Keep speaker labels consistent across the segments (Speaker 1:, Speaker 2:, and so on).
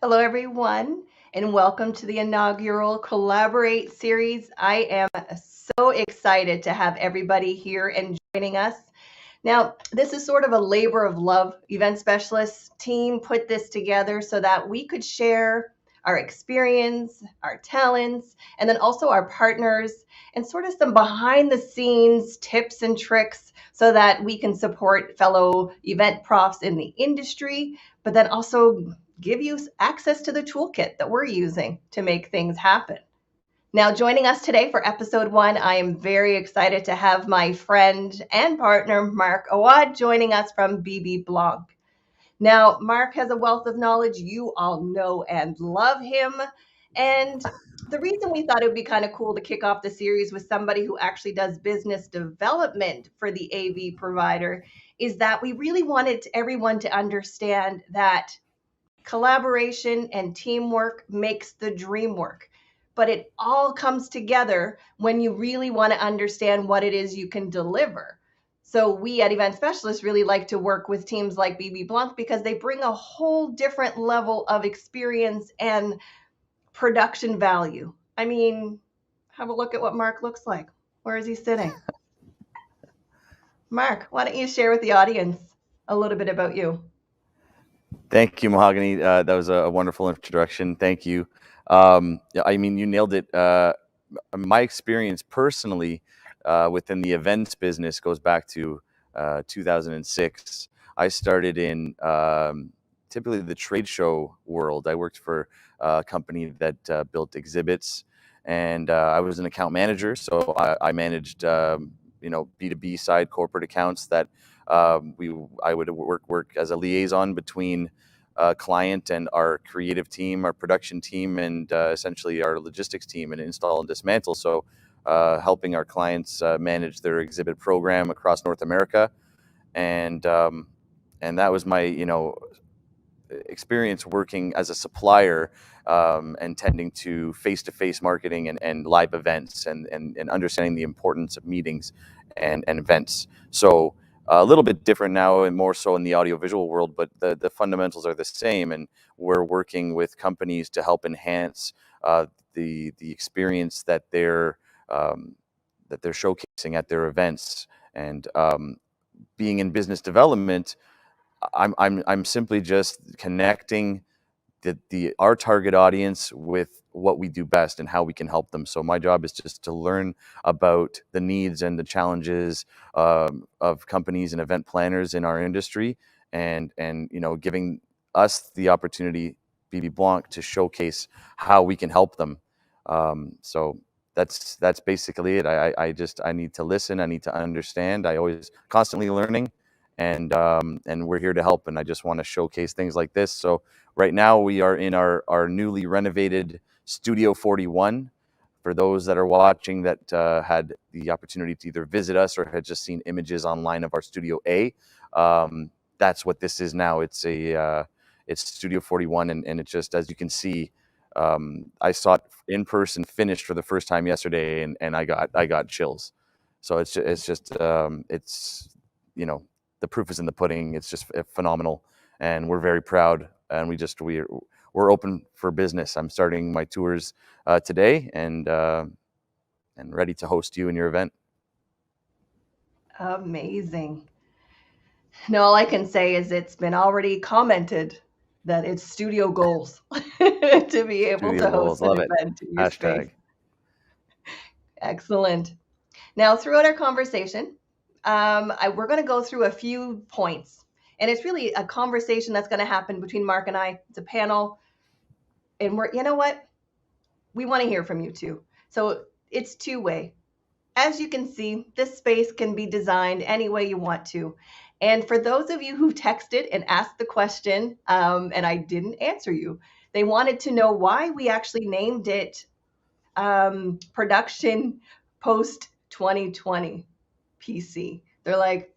Speaker 1: Hello, everyone, and welcome to the inaugural Collaborate series. I am so excited to have everybody here and joining us. Now, this is sort of a labor of love. Event specialists team put this together so that we could share our experience, our talents, and then also our partners and sort of some behind the scenes tips and tricks so that we can support fellow event profs in the industry, but then also give you access to the toolkit that we're using to make things happen. Now, joining us today for episode one, I am very excited to have my friend and partner, Mark Awad, joining us from BB Blanc. Now, Mark has a wealth of knowledge. You all know and love him. And the reason we thought it would be kind of cool to kick off the series with somebody who actually does business development for the AV provider is that we really wanted everyone to understand that collaboration and teamwork makes the dream work. But it all comes together when you really want to understand what it is you can deliver. So we at Event Specialists really like to work with teams like BB Blanc because they bring a whole different level of experience and production value. I mean, have a look at what Mark looks like. Where is he sitting? Mark, why don't you share with the audience a little bit about you?
Speaker 2: Thank you, Mahogany. That was a wonderful introduction. Thank you. Yeah, I mean, you nailed it. My experience personally within the events business goes back to 2006. I started in typically the trade show world. I worked for a company that built exhibits, and I was an account manager. So I managed, B2B side corporate accounts that I would work as a liaison between client and our creative team, our production team, and essentially our logistics team, and install and dismantle. So helping our clients manage their exhibit program across North America, and that was my experience working as a supplier, and tending to face-to-face marketing and live events, and understanding the importance of meetings and events. So a little bit different now and more so in the audiovisual world, but the fundamentals are the same, and we're working with companies to help enhance the experience that they're showcasing at their events. And being in business development, I'm simply just connecting our target audience with what we do best and how we can help them. So my job is just to learn about the needs and the challenges of companies and event planners in our industry, and giving us the opportunity, BB Blanc, to showcase how we can help them. So that's basically it. I need to listen. I need to understand. I always constantly learning, and we're here to help. And I just want to showcase things like this. So right now we are in our newly renovated Studio 41. For those that are watching that had the opportunity to either visit us or had just seen images online of our Studio A, that's what this is now. It's Studio 41, and it's just, as you can see, I saw it in person finished for the first time yesterday, and I got chills. So it's the proof is in the pudding. It's just phenomenal, and we're very proud. And we're open for business. I'm starting my tours today, and ready to host you in your event.
Speaker 1: Amazing. No, all I can say is it's been already commented that it's studio goals to be able
Speaker 2: Studio
Speaker 1: to host
Speaker 2: goals,
Speaker 1: an
Speaker 2: love it.
Speaker 1: event in your space.
Speaker 2: Hashtag.
Speaker 1: Excellent. Now, throughout our conversation, we're going to go through a few points, and it's really a conversation that's going to happen between Mark and I. It's a panel, and you know what? We want to hear from you too. So it's two-way. As you can see, this space can be designed any way you want to. And for those of you who texted and asked the question, and I didn't answer you, they wanted to know why we actually named it Production Post 2020 PC. They're like,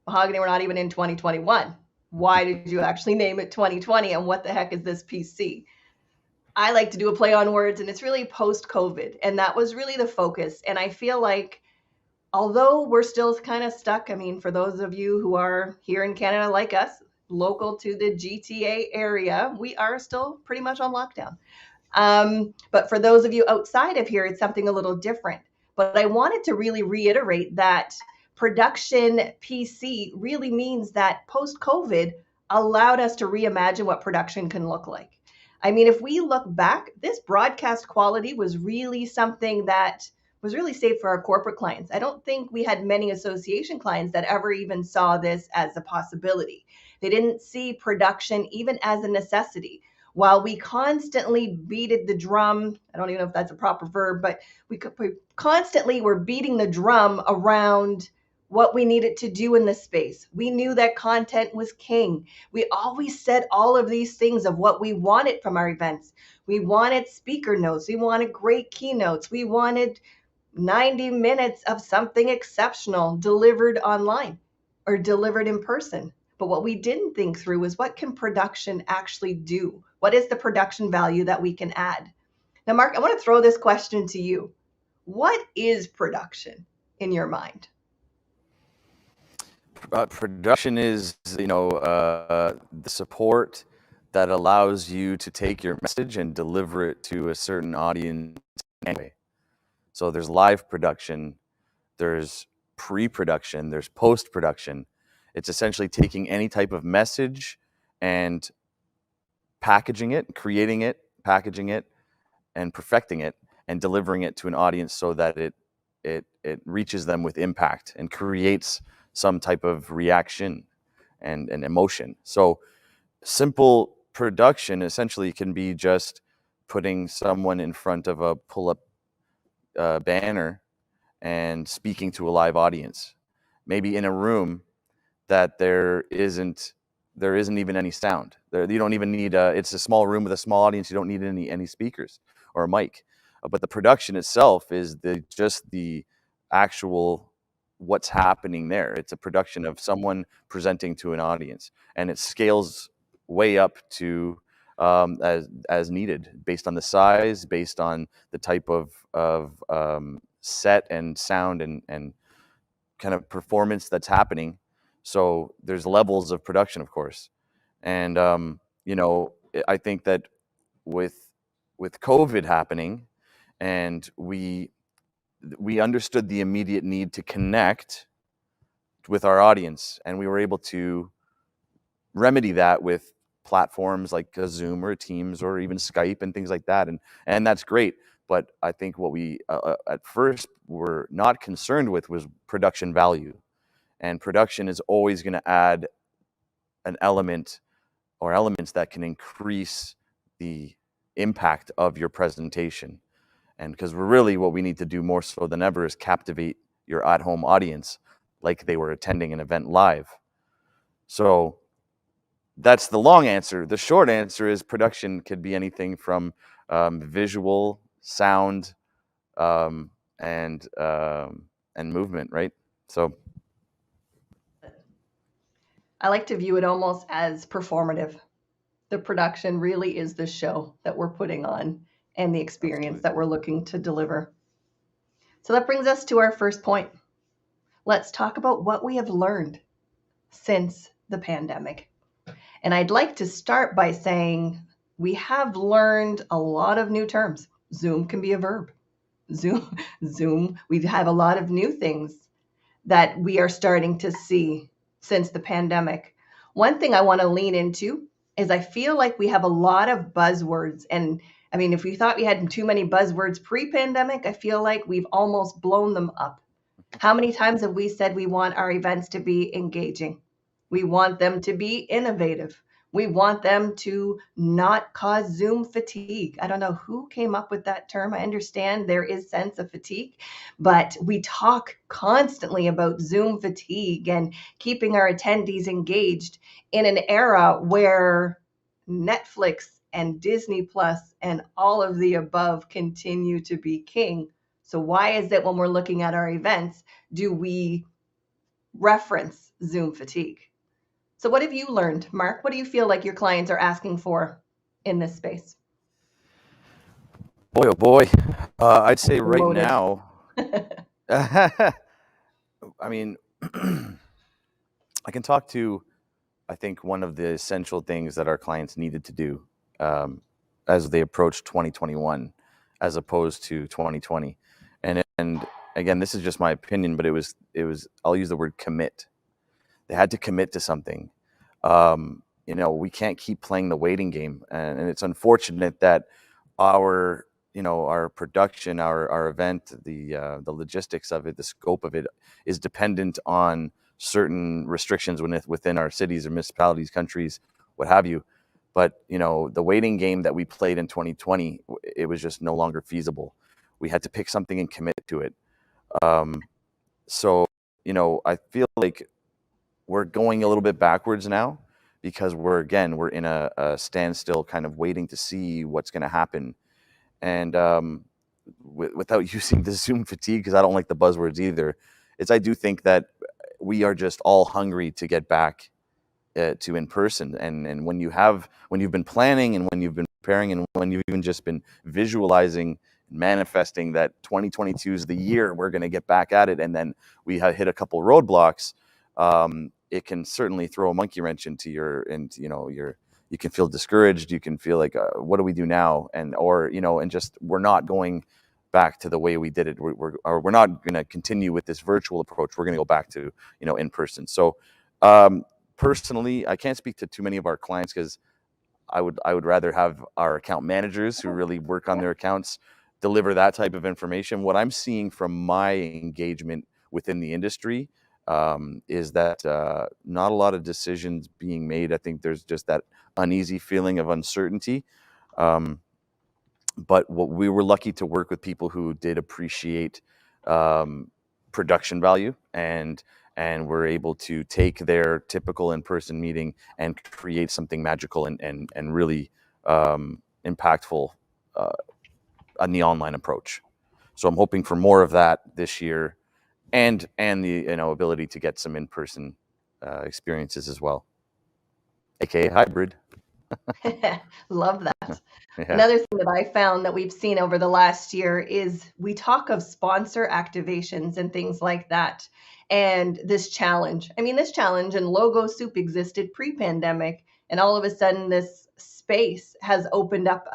Speaker 1: Mahogany, we're not even in 2021. Why did you actually name it 2020? And what the heck is this PC? I like to do a play on words, and it's really post COVID. And that was really the focus. And I feel like, although we're still kind of stuck, I mean, for those of you who are here in Canada like us, local to the GTA area, we are still pretty much on lockdown. But for those of you outside of here, it's something a little different. But I wanted to really reiterate that production PC really means that post COVID allowed us to reimagine what production can look like. I mean, if we look back, this broadcast quality was really something that was really safe for our corporate clients. I don't think we had many association clients that ever even saw this as a possibility. They didn't see production even as a necessity. While we constantly beated the drum, I don't even know if that's a proper verb, but we constantly were beating the drum around what we needed to do in this space. We knew that content was king. We always said all of these things of what we wanted from our events. We wanted speaker notes. We wanted great keynotes. We wanted 90 minutes of something exceptional delivered online or delivered in person. But what we didn't think through was what can production actually do? What is the production value that we can add? Now, Mark, I want to throw this question to you. What is production in your mind?
Speaker 2: Production is, the support that allows you to take your message and deliver it to a certain audience anyway. So there's live production, there's pre-production, there's post-production. It's essentially taking any type of message and packaging it, creating it, packaging it, and perfecting it, and delivering it to an audience so that it reaches them with impact and creates some type of reaction and emotion. So simple production essentially can be just putting someone in front of a pull-up banner and speaking to a live audience, maybe in a room that there isn't even any sound. You don't even need it's a small room with a small audience. You don't need any speakers or a mic. But the production itself is just the actual what's happening there. It's a production of someone presenting to an audience, and it scales way up to as needed, based on the size, based on the type of set and sound and kind of performance that's happening. So there's levels of production, of course, and I think that with COVID happening, and we understood the immediate need to connect with our audience, and we were able to remedy that with platforms like a Zoom or a Teams or even Skype and things like that, and that's great. But I think what we at first were not concerned with was production value, and production is always going to add an element or elements that can increase the impact of your presentation. And because really what we need to do more so than ever is captivate your at-home audience like they were attending an event live. So that's the long answer. The short answer is production could be anything from visual, sound, and movement, right? So
Speaker 1: I like to view it almost as performative. The production really is the show that we're putting on and the experience that we're looking to deliver. So that brings us to our first point. Let's talk about what we have learned since the pandemic. And I'd like to start by saying we have learned a lot of new terms. Zoom can be a verb. Zoom, we have a lot of new things that we are starting to see since the pandemic. One thing I want to lean into is I feel like we have a lot of buzzwords. And I mean, if we thought we had too many buzzwords pre-pandemic, I feel like we've almost blown them up. How many times have we said we want our events to be engaging? We want them to be innovative. We want them to not cause Zoom fatigue. I don't know who came up with that term. I understand there is sense of fatigue, but we talk constantly about Zoom fatigue and keeping our attendees engaged in an era where Netflix and Disney Plus and all of the above continue to be king. So why is it when we're looking at our events, do we reference Zoom fatigue? So what have you learned, Mark? What do you feel like your clients are asking for in this space?
Speaker 2: boy, oh boy, I'd say right now, I mean, I can talk to I think one of the essential things that our clients needed to do as they approached 2021 as opposed to 2020. And again, this is just my opinion, but it was I'll use the word commit. They had to commit to something. We can't keep playing the waiting game, and it's unfortunate that our production, our event, the logistics of it, the scope of it, is dependent on certain restrictions within our cities or municipalities, countries, what have you. But the waiting game that we played in 2020, it was just no longer feasible. We had to pick something and commit to it. So I feel like we're going a little bit backwards now because we're in a standstill, kind of waiting to see what's going to happen. And without using the Zoom fatigue, because I don't like the buzzwords either, I do think that we are just all hungry to get back to in person. And when you've been planning, and when you've been preparing, and when you've even just been visualizing, manifesting that 2022 is the year we're going to get back at it, and then we have hit a couple roadblocks, it can certainly throw a monkey wrench into your you can feel discouraged. You can feel like, what do we do now? And just we're not going back to the way we did it. We're not going to continue with this virtual approach. We're going to go back to in person. So personally, I can't speak to too many of our clients because I would rather have our account managers who really work on their accounts deliver that type of information. What I'm seeing from my engagement within the industry is that not a lot of decisions being made. I think there's just that uneasy feeling of uncertainty. But what we were lucky to work with people who did appreciate production value and were able to take their typical in-person meeting and create something magical and really impactful on the online approach. So I'm hoping for more of that this year, and the ability to get some in-person experiences as well, aka hybrid.
Speaker 1: Love that.
Speaker 2: Yeah.
Speaker 1: Another thing that I found that we've seen over the last year is we talk of sponsor activations and things like that. And this challenge, this challenge and logo soup existed pre-pandemic. And all of a sudden, this space has opened up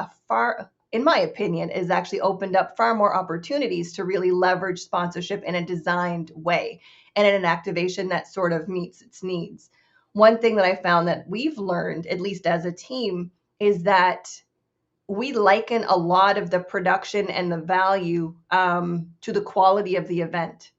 Speaker 1: in my opinion, is actually opened up far more opportunities to really leverage sponsorship in a designed way and in an activation that sort of meets its needs. One thing that I found that we've learned, at least as a team, is that we liken a lot of the production and the value to the quality of the event.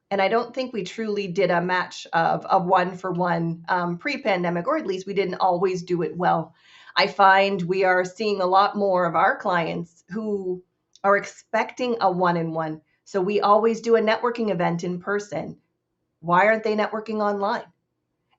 Speaker 1: And I don't think we truly did a match of a one-for-one pre-pandemic, or at least we didn't always do it well. I find we are seeing a lot more of our clients who are expecting a one-in-one. So we always do a networking event in person. Why aren't they networking online?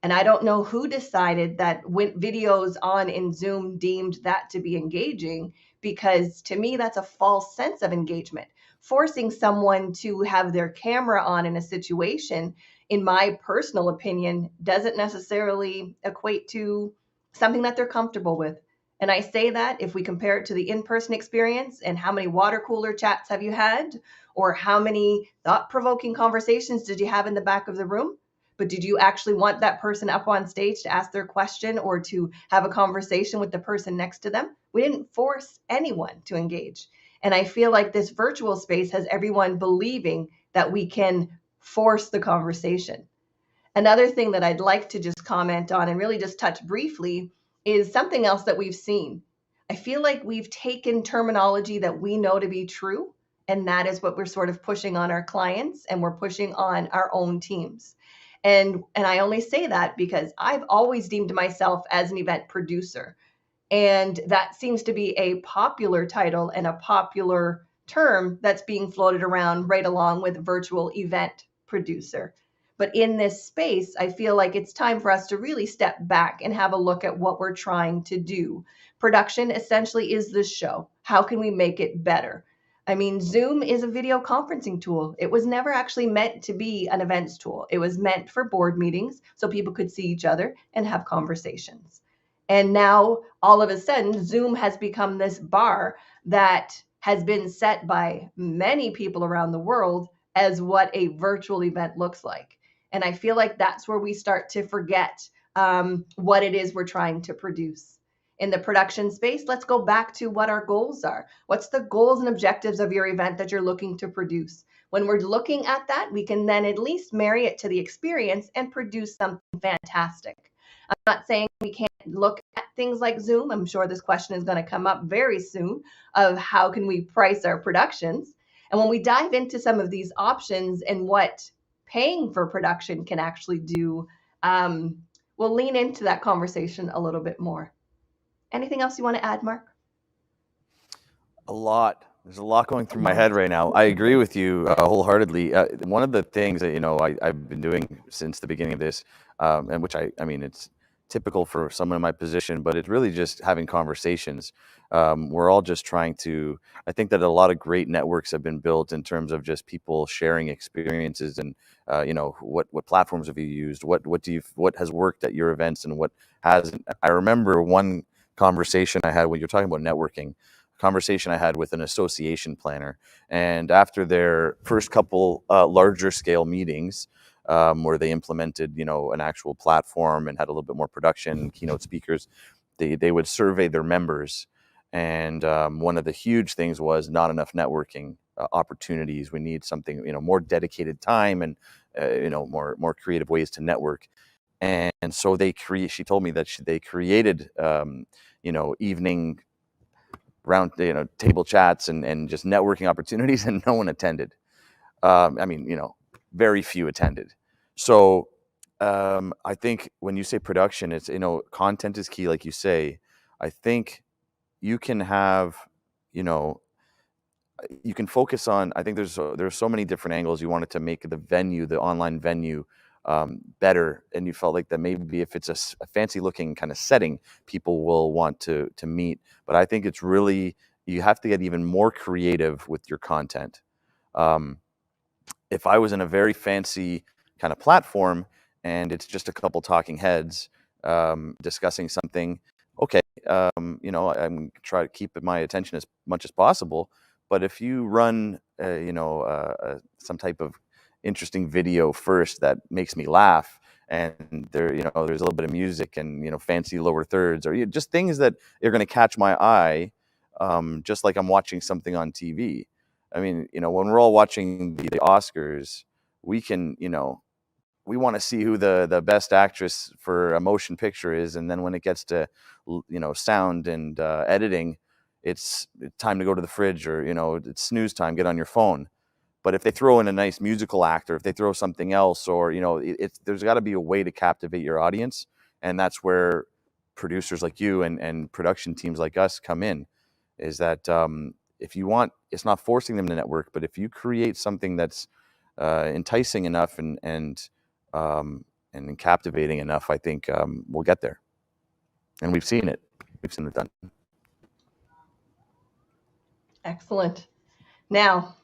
Speaker 1: And I don't know who decided that when videos on in Zoom deemed that to be engaging, because to me, that's a false sense of engagement. Forcing someone to have their camera on in a situation, in my personal opinion, doesn't necessarily equate to something that they're comfortable with. And I say that if we compare it to the in-person experience, and how many water cooler chats have you had, or how many thought-provoking conversations did you have in the back of the room? But did you actually want that person up on stage to ask their question or to have a conversation with the person next to them? We didn't force anyone to engage. And I feel like this virtual space has everyone believing that we can force the conversation. Another thing that I'd like to just comment on and really just touch briefly is something else that we've seen. I feel like we've taken terminology that we know to be true, and that is what we're sort of pushing on our clients, and we're pushing on our own teams. And I only say that because I've always deemed myself as an event producer. And that seems to be a popular title and a popular term that's being floated around right along with virtual event producer. But in this space, I feel like it's time for us to really step back and have a look at what we're trying to do. Production essentially is the show. How can we make it better? Zoom is a video conferencing tool. It was never actually meant to be an events tool. It was meant for board meetings so people could see each other and have conversations. And now, all of a sudden, Zoom has become this bar that has been set by many people around the world as what a virtual event looks like. And I feel like that's where we start to forget what it is we're trying to produce. In the production space, let's go back to what our goals are. What's the goals and objectives of your event that you're looking to produce? When we're looking at that, we can then at least marry it to the experience and produce something fantastic. I'm not saying we can't look at things like Zoom. I'm sure this question is going to come up very soon of how can we price our productions. And when we dive into some of these options and what paying for production can actually do, we'll lean into that conversation a little bit more. Anything else you want to add, Mark?
Speaker 2: A lot. There's a lot going through my head right now. I agree with you wholeheartedly. One of the things that I've been doing since the beginning of this, and which I mean, it's typical for someone in my position, but it's really just having conversations. We're all just trying to. I think that a lot of great networks have been built in terms of just people sharing experiences and what platforms have you used, what has worked at your events and what hasn't. I remember one conversation I had when you're talking about networking. Conversation I had with an association planner, and after their first couple larger scale meetings, where they implemented an actual platform and had a little bit more production, keynote speakers, they would survey their members, and one of the huge things was not enough networking opportunities. We need something more dedicated time and more creative ways to network. And so she told me that they created evening round table chats and just networking opportunities, and no one attended. Very few attended. So I think when you say production, it's content is key, like you say. I think you can have you can focus on. I think there's so many different angles. You wanted to make the online venue better, and you felt like that maybe if it's a fancy looking kind of setting, people will want to meet. But I think it's really, you have to get even more creative with your content. If I was in a very fancy kind of platform and it's just a couple talking heads discussing something, okay, I'm try to keep my attention as much as possible. But if you run some type of interesting video first that makes me laugh, and there's a little bit of music and fancy lower thirds, or just things that are going to catch my eye, just like I'm watching something on TV. I mean, when we're all watching the Oscars, we can we want to see who the best actress for a motion picture is, and then when it gets to sound and editing, it's time to go to the fridge, or it's snooze time, get on your phone. But if they throw in a nice musical actor, if they throw something else, or there's got to be a way to captivate your audience, and that's where producers like you and production teams like us come in. Is that if you want, it's not forcing them to network, but if you create something that's enticing enough and captivating enough, I think we'll get there. And we've seen it. We've seen it done.
Speaker 1: Excellent. Now,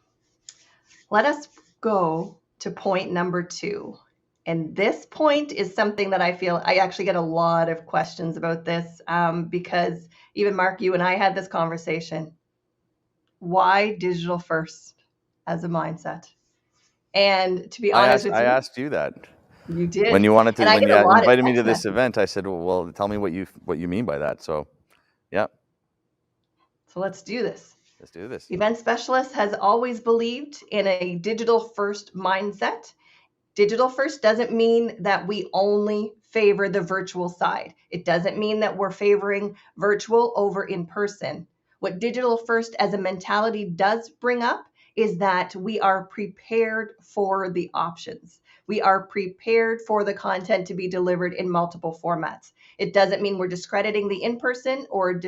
Speaker 1: let us go to point number 2. And this point is something that I feel I actually get a lot of questions about this because even Mark, you and I had this conversation. Why digital first as a mindset? And to be honest with you,
Speaker 2: I asked you that.
Speaker 1: You did.
Speaker 2: When you wanted to,
Speaker 1: when
Speaker 2: you invited me to this event, I said, well, tell me what you mean by that. So, yeah.
Speaker 1: So let's do this.
Speaker 2: Let's do this.
Speaker 1: Event Specialist has always believed in a digital first mindset. Digital first doesn't mean that we only favor the virtual side. It doesn't mean that we're favoring virtual over in person. What digital first as a mentality does bring up is that we are prepared for the options. We are prepared for the content to be delivered in multiple formats. It doesn't mean we're discrediting the in-person or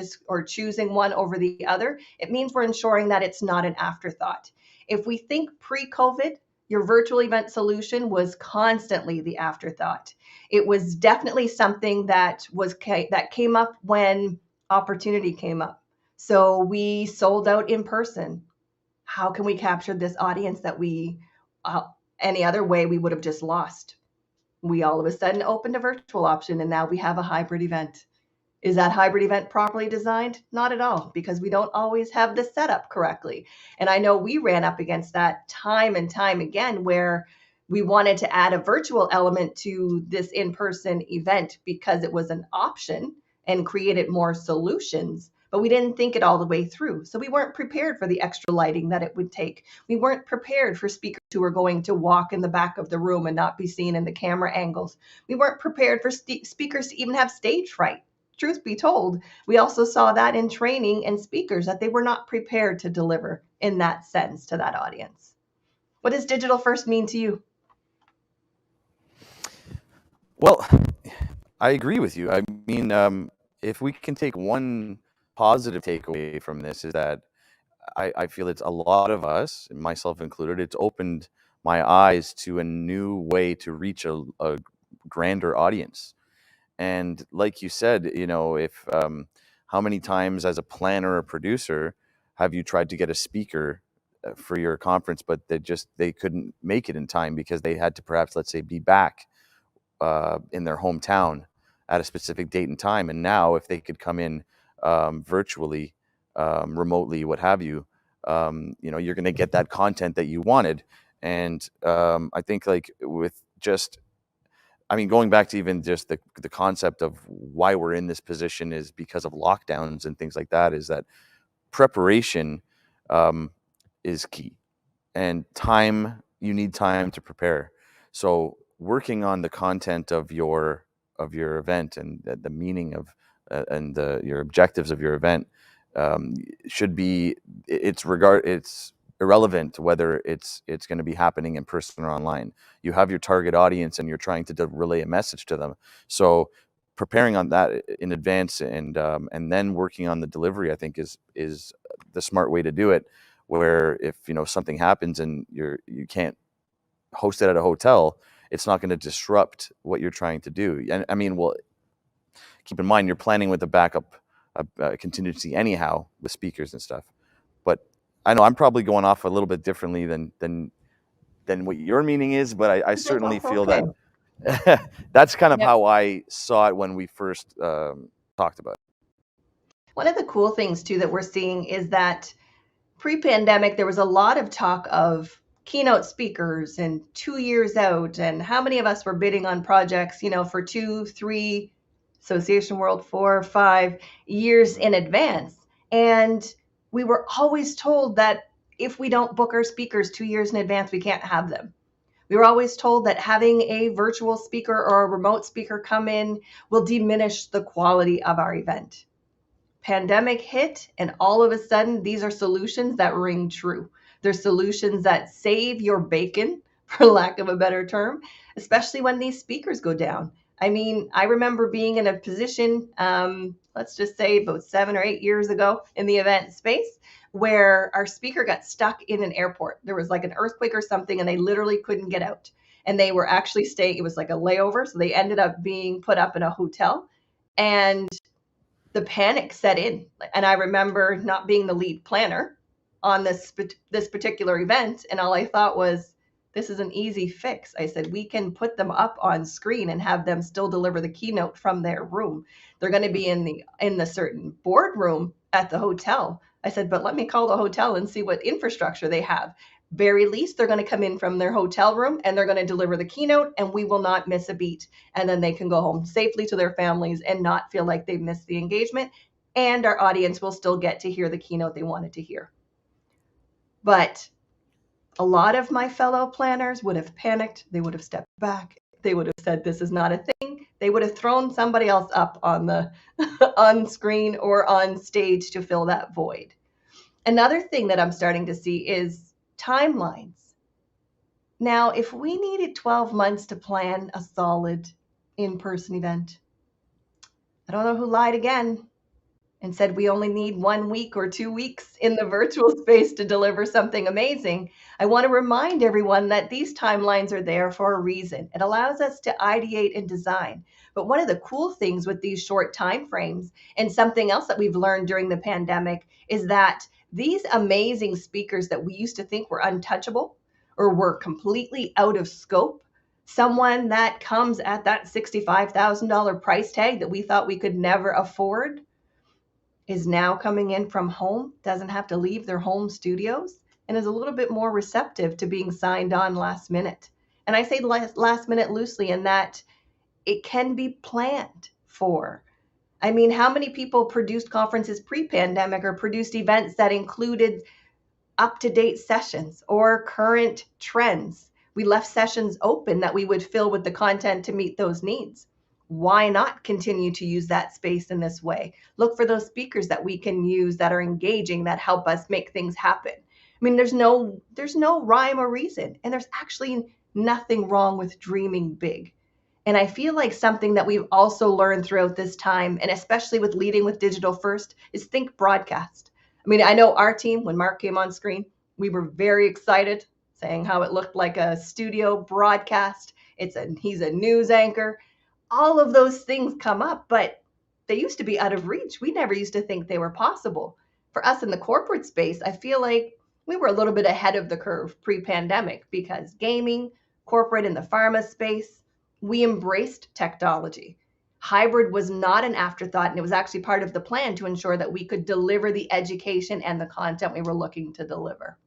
Speaker 1: choosing one over the other. It means we're ensuring that it's not an afterthought. If we think pre-COVID, your virtual event solution was constantly the afterthought. It was definitely something that came up when opportunity came up. So we sold out in person. How can we capture this audience that we any other way we would have just lost? We all of a sudden opened a virtual option, and now we have a hybrid event. Is that hybrid event properly designed? Not at all, because we don't always have the setup correctly. And I know we ran up against that time and time again, where We wanted to add a virtual element to this in-person event because it was an option and created more solutions, but we didn't think it all the way through. So we weren't prepared for the extra lighting that it would take. We weren't prepared for speakers who were going to walk in the back of the room and not be seen in the camera angles. We weren't prepared for speakers to even have stage fright. Truth be told, we also saw that in training and speakers that they were not prepared to deliver in that sense to that audience. What does digital first mean to you?
Speaker 2: Well, I agree with you. I mean, if we can take one positive takeaway from this is that I feel it's a lot of us, myself included, it's opened my eyes to a new way to reach a grander audience. And like you said, if how many times as a planner or producer have you tried to get a speaker for your conference, but they couldn't make it in time because they had to perhaps, let's say, be back in their hometown at a specific date and time. And now, if they could come in virtually, remotely, what have you, you're going to get that content that you wanted. And I think, like with just, I mean, going back to even just the concept of why we're in this position is because of lockdowns and things like that. Is that preparation um, is key, and time, you need time to prepare. So working on the content of your event and the meaning of and your objectives of your event um, should be, it's irrelevant whether it's going to be happening in person or online. You have your target audience and you're trying to relay a message to them. So preparing on that in advance and then working on the delivery, I think is the smart way to do it. Where if something happens and you can't host it at a hotel, it's not going to disrupt what you're trying to do. And I mean, well, keep in mind you're planning with a backup contingency anyhow with speakers and stuff. But I know I'm probably going off a little bit differently than what your meaning is, but I certainly feel
Speaker 1: Okay.
Speaker 2: that that's kind of
Speaker 1: Yep.
Speaker 2: how I saw it when we first talked about it.
Speaker 1: One of the cool things too that we're seeing is that pre-pandemic, there was a lot of talk of keynote speakers and 2 years out, and how many of us were bidding on projects, for 2, 3, Association World 4, 5 years in advance. And we were always told that if we don't book our speakers 2 years in advance, we can't have them. We were always told that having a virtual speaker or a remote speaker come in will diminish the quality of our event. Pandemic hit, and all of a sudden, these are solutions that ring true. They're solutions that save your bacon, for lack of a better term, especially when these speakers go down. I mean, I remember being in a position, let's just say about 7 or 8 years ago in the event space, where our speaker got stuck in an airport. There was like an earthquake or something, and they literally couldn't get out. And they were actually staying, it was like a layover. So they ended up being put up in a hotel. And the panic set in. And I remember not being the lead planner on this particular event, and all I thought was, this is an easy fix. I said, we can put them up on screen and have them still deliver the keynote from their room. They're going to be in the certain boardroom at the hotel. I said, but let me call the hotel and see what infrastructure they have. Very least, they're going to come in from their hotel room and they're going to deliver the keynote, and we will not miss a beat. And then they can go home safely to their families and not feel like they missed the engagement. And our audience will still get to hear the keynote they wanted to hear. But a lot of my fellow planners would have panicked. They would have stepped back. They would have said, this is not a thing. They would have thrown somebody else up on the on screen or on stage to fill that void. Another thing that I'm starting to see is timelines. Now, if we needed 12 months to plan a solid in-person event, I don't know who lied again and said we only need 1 week or 2 weeks in the virtual space to deliver something amazing. I want to remind everyone that these timelines are there for a reason. It allows us to ideate and design. But one of the cool things with these short time frames, and something else that we've learned during the pandemic, is that these amazing speakers that we used to think were untouchable or were completely out of scope, someone that comes at that $65,000 price tag that we thought we could never afford, is now coming in from home, doesn't have to leave their home studios, and is a little bit more receptive to being signed on last minute. And I say last minute loosely in that it can be planned for. I mean, how many people produced conferences pre-pandemic or produced events that included up-to-date sessions or current trends? We left sessions open that we would fill with the content to meet those needs. Why not continue to use that space in this way? Look for those speakers that we can use that are engaging, that help us make things happen. I mean, there's no rhyme or reason, and there's actually nothing wrong with dreaming big. And I feel like something that we've also learned throughout this time, and especially with leading with digital first, is think broadcast. I mean, I know our team, when Mark came on screen, we were very excited, saying how it looked like a studio broadcast. He's a news anchor. All of those things come up, but they used to be out of reach. We never used to think they were possible. For us in the corporate space, I feel like we were a little bit ahead of the curve pre-pandemic because gaming, corporate in the pharma space, we embraced technology. Hybrid was not an afterthought, and it was actually part of the plan to ensure that we could deliver the education and the content we were looking to deliver.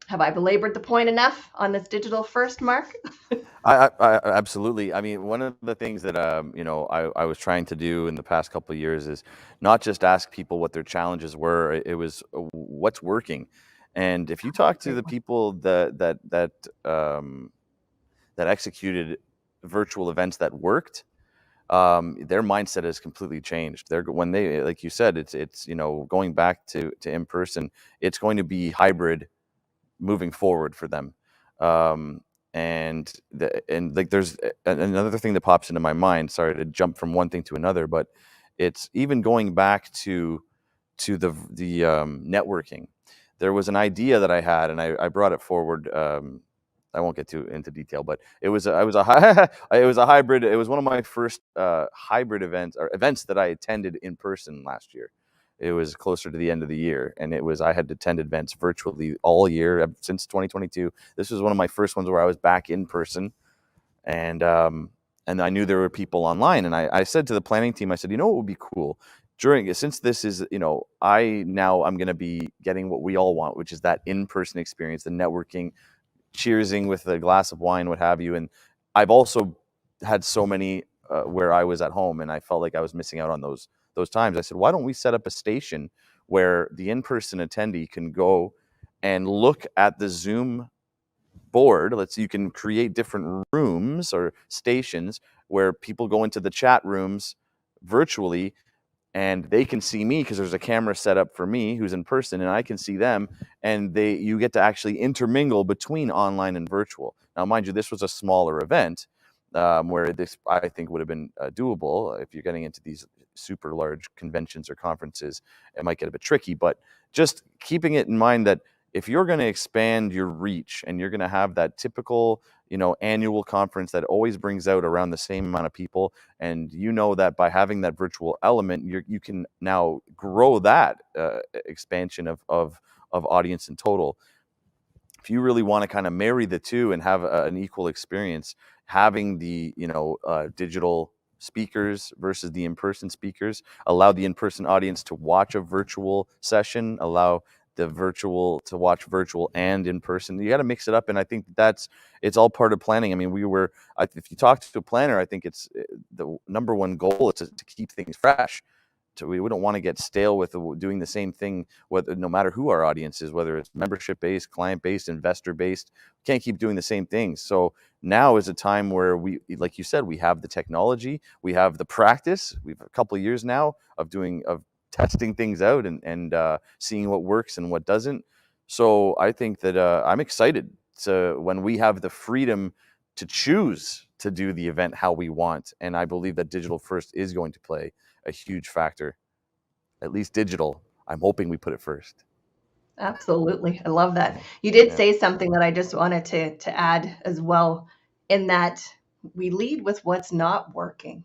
Speaker 1: Have I belabored the point enough on this digital first, Mark?
Speaker 2: I absolutely. I mean, one of the things that I was trying to do in the past couple of years is not just ask people what their challenges were. It was what's working, and if you talk to the people that executed virtual events that worked, their mindset has completely changed. When they, like you said, it's going back to in person. It's going to be hybrid moving forward for them. Um, and like there's another thing that pops into my mind. Sorry to jump from one thing to another, but it's even going back to the networking. There was an idea that I had, and I brought it forward. I won't get too into detail, but it was it was a hybrid. It was one of my first hybrid events or events that I attended in person last year. It was closer to the end of the year, and I had attended events virtually all year since 2022. This was one of my first ones where I was back in person, and I knew there were people online. And I said to the planning team, I said, what would be cool since this is, I'm going to be getting what we all want, which is that in-person experience, the networking, cheersing with a glass of wine, what have you. And I've also had so many where I was at home and I felt like I was missing out on those times. I said, why don't we set up a station where the in-person attendee can go and look at the Zoom board. You can create different rooms or stations where people go into the chat rooms virtually and they can see me because there's a camera set up for me who's in person, and I can see them, and you get to actually intermingle between online and virtual. Now, mind you, this was a smaller event where this I think would have been doable. If you're getting into these super large conventions or conferences, it might get a bit tricky, but just keeping it in mind that if you're going to expand your reach and you're going to have that typical, annual conference that always brings out around the same amount of people, and that by having that virtual element, you can now grow that expansion of audience in total. If you really want to kind of marry the two and have an equal experience, having the digital speakers versus the in-person speakers, allow the in-person audience to watch a virtual session, allow the virtual to watch virtual and in person. You got to mix it up, and I think it's all part of planning. I mean, if you talk to a planner, I think it's the number one goal is to keep things fresh. So we wouldn't want to get stale with doing the same thing, no matter who our audience is, whether it's membership-based, client-based, investor-based. We can't keep doing the same things. So now is a time where we, like you said, we have the technology, we have the practice. We've a couple of years now of testing things out and seeing what works and what doesn't. So I think that I'm excited when we have the freedom to choose to do the event how we want. And I believe that digital first is going to play a huge factor, at least digital. I'm hoping we put it first.
Speaker 1: Absolutely. I love that. You did say something that I just wanted to add as well, in that we lead with what's not working.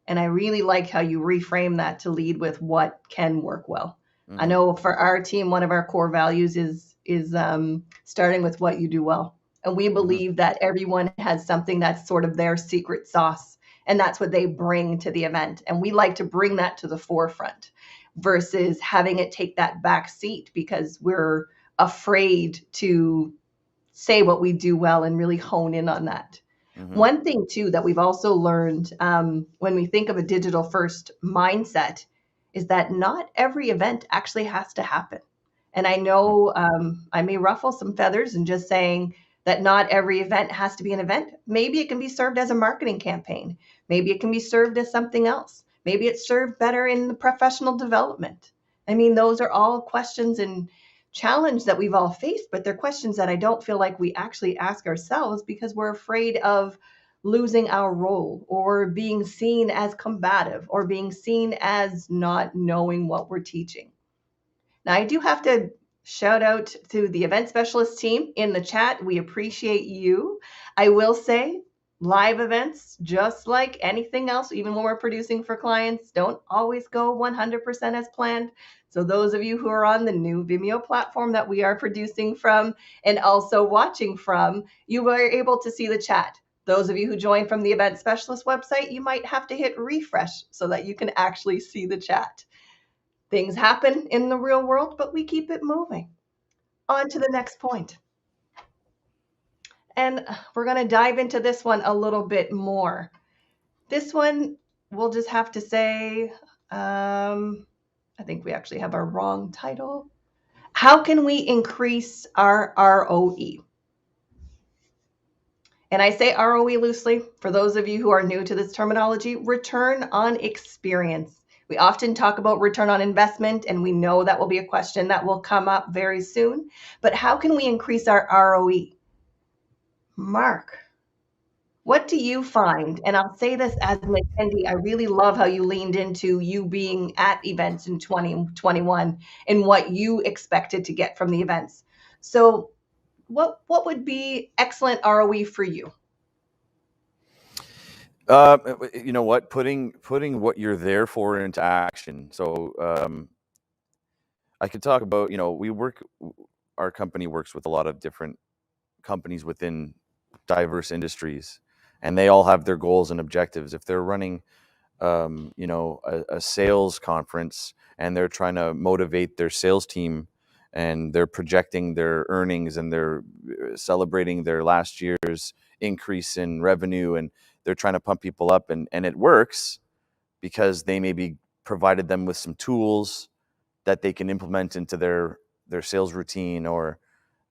Speaker 1: And I really like how you reframe that to lead with what can work well. Mm-hmm. I know for our team, one of our core values is starting with what you do well. And we believe that everyone has something that's sort of their secret sauce, and that's what they bring to the event. And we like to bring that to the forefront versus having it take that back seat because we're afraid to say what we do well and really hone in on that. One thing too that we've also learned when we think of a digital first mindset is that not every event actually has to happen. And I know I may ruffle some feathers in just saying that not every event has to be an event. Maybe it can be served as a marketing campaign. Maybe it can be served as something else. Maybe it's served better in the professional development. I mean, those are all questions and challenge that we've all faced, but they're questions that I don't feel like we actually ask ourselves because we're afraid of losing our role or being seen as combative or being seen as not knowing what we're teaching. Now, I do have to shout out to the event specialist team in the chat. We appreciate you. I will say, live events, just like anything else, even when we're producing for clients, don't always go 100% as planned. So those of you who are on the new Vimeo platform that we are producing from and also watching from, you are able to see the chat. Those of you who join from the event specialist website, you might have to hit refresh so that you can actually see the chat. Things happen in the real world, but we keep it moving. On to the next point. And we're going to dive into this one a little bit more. This one, we'll just have to say, I think we actually have our wrong title. How can we increase our ROE? And I say ROE loosely for those of you who are new to this terminology, return on experience. We often talk about return on investment, and we know that will be a question that will come up very soon. But how can we increase our ROE? Mark, what do you find? And I'll say this as an attendee, I really love how you leaned into you being at events in 2021 and what you expected to get from the events. So what would be excellent ROE for you?
Speaker 2: You know what? Putting what you're there for into action. So I could talk about, our company works with a lot of different companies within diverse industries, and they all have their goals and objectives. If they're running, a sales conference and they're trying to motivate their sales team and they're projecting their earnings and they're celebrating their last year's increase in revenue and they're trying to pump people up and it works because they maybe provided them with some tools that they can implement into their sales routine, or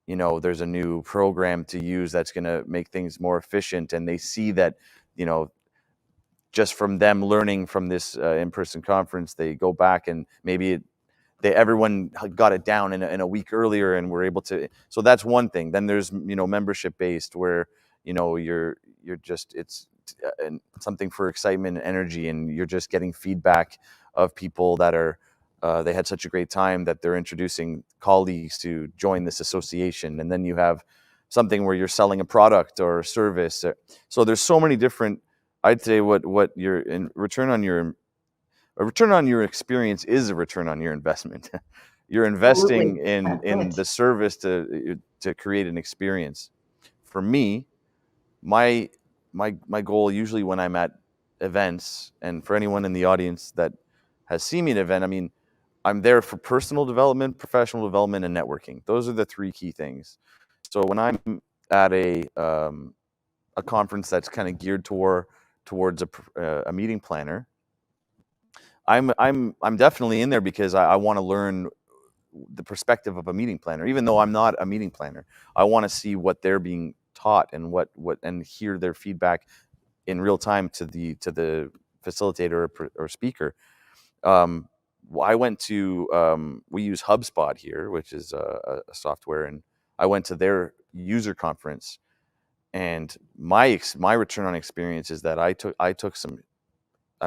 Speaker 2: there's a new program to use that's going to make things more efficient, and they see that just from them learning from this in-person conference, they go back and maybe everyone got it down in a week earlier and we're able to. So that's one thing. Then there's membership based, where you're just, it's something for excitement and energy, and you're just getting feedback of people that are they had such a great time that they're introducing colleagues to join this association. And then you have something where you're selling a product or a service. So there's so many different, I'd say what your return on your experience is a return on your investment. You're investing in the service to create an experience. For me, my goal usually when I'm at events, and for anyone in the audience that has seen me at an event, I mean, I'm there for personal development, professional development, and networking. Those are the three key things. So when I'm at a conference that's kind of geared towards a meeting planner, I'm definitely in there because I want to learn the perspective of a meeting planner. Even though I'm not a meeting planner, I want to see what they're being taught and what and hear their feedback in real time to the facilitator or speaker. I went to we use HubSpot here, which is a software, and I went to their user conference, and my return on experience is that I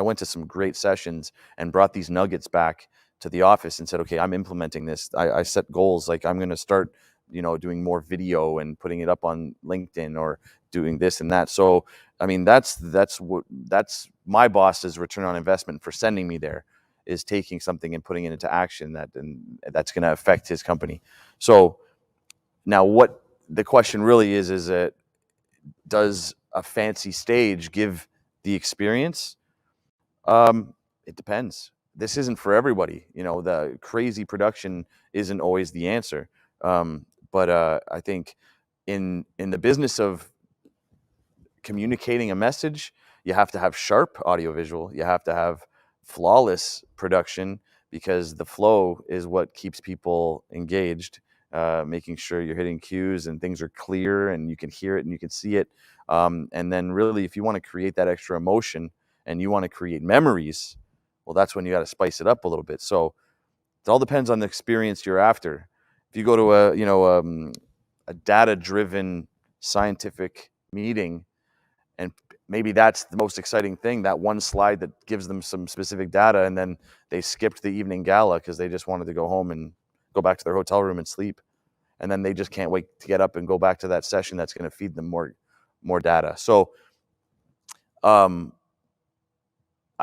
Speaker 2: went to some great sessions and brought these nuggets back to the office and said, okay, I'm implementing this. I set goals, like I'm going to start, doing more video and putting it up on LinkedIn or doing this and that. So, I mean, that's my boss's return on investment for sending me there, is taking something and putting it into action that's going to affect his company. So now what the question really is that does a fancy stage give the experience? It depends. This isn't for everybody. The crazy production isn't always the answer. But I think in the business of communicating a message, you have to have sharp audiovisual, you have to have flawless production, because the flow is what keeps people engaged, making sure you're hitting cues and things are clear and you can hear it and you can see it. And then really, if you want to create that extra emotion and you want to create memories, well, that's when you got to spice it up a little bit. So it all depends on the experience you're after. If you go to a data-driven scientific meeting, and maybe that's the most exciting thing, that one slide that gives them some specific data, and then they skipped the evening gala because they just wanted to go home and go back to their hotel room and sleep, and then they just can't wait to get up and go back to that session that's going to feed them more data. So I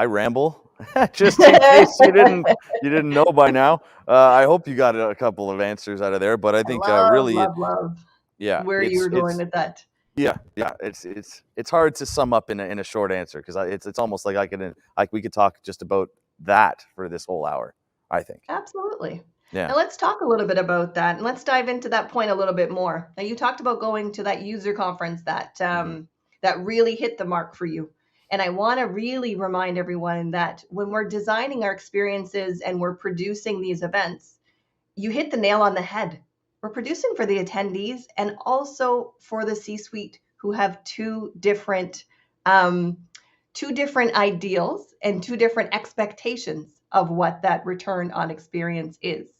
Speaker 2: ramble just in case you didn't know by now. I hope you got a couple of answers out of there, but I
Speaker 1: I
Speaker 2: think
Speaker 1: love,
Speaker 2: really,
Speaker 1: love, love
Speaker 2: yeah,
Speaker 1: where you were going
Speaker 2: it's
Speaker 1: with that.
Speaker 2: yeah, yeah. It's hard to sum up in a short answer, because it's almost like we could talk just about that for this whole hour, I think.
Speaker 1: Absolutely.
Speaker 2: Yeah.
Speaker 1: And let's talk a little bit about that, and let's dive into that point a little bit more. Now, you talked about going to that user conference that
Speaker 2: Mhm.
Speaker 1: that really hit the mark for you. And I want to really remind everyone that when we're designing our experiences and we're producing these events, you hit the nail on the head. We're producing for the attendees and also for the C-suite, who have um, two different ideals and two different expectations of what that return on experience is.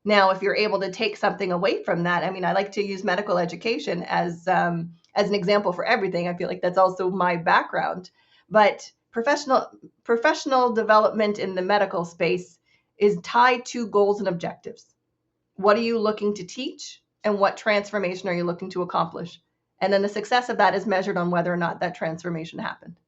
Speaker 1: Now, if you're able to take something away from that, I mean, I like to use medical education as an example for everything. I feel like that's also my background. But professional development in the medical space is tied to goals and objectives. What are you looking to teach, and what transformation are you looking to accomplish? And then the success of that is measured on whether or not that transformation happened.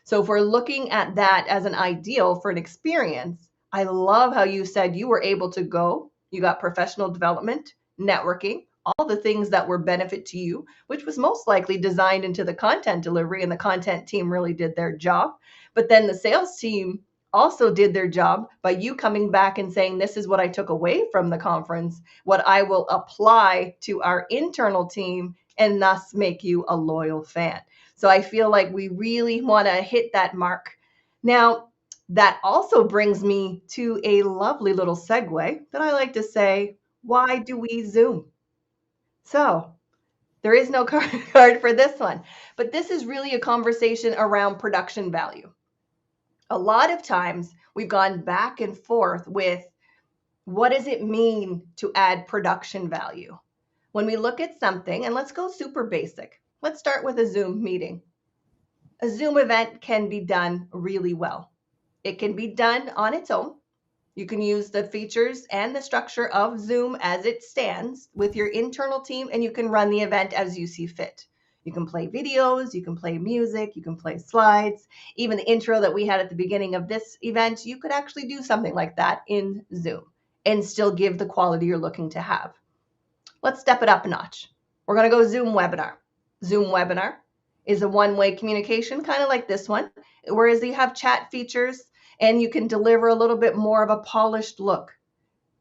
Speaker 1: So if we're looking at that as an ideal for an experience, I love how you said you were able to go, you got professional development, networking, all the things that were benefit to you, which was most likely designed into the content delivery, and the content team really did their job. But then the sales team also did their job by you coming back and saying, this is what I took away from the conference, what I will apply to our internal team, and thus make you a loyal fan. So I feel like we really want to hit that mark. Now, that also brings me to a lovely little segue that I like to say, why do we Zoom? So there is no card for this one, but this is really a conversation around production value. A lot of times we've gone back and forth with, what does it mean to add production value? When we look at something, and let's go super basic. Let's start with a Zoom meeting. A Zoom event can be done really well. It can be done on its own. You can use the features and the structure of Zoom as it stands with your internal team, and you can run the event as you see fit. You can play videos, you can play music, you can play slides. Even the intro that we had at the beginning of this event, you could actually do something like that in Zoom and still give the quality you're looking to have. Let's step it up a notch. We're going to go Zoom webinar. Zoom webinar is a one-way communication, kind of like this one, whereas you have chat features and you can deliver a little bit more of a polished look.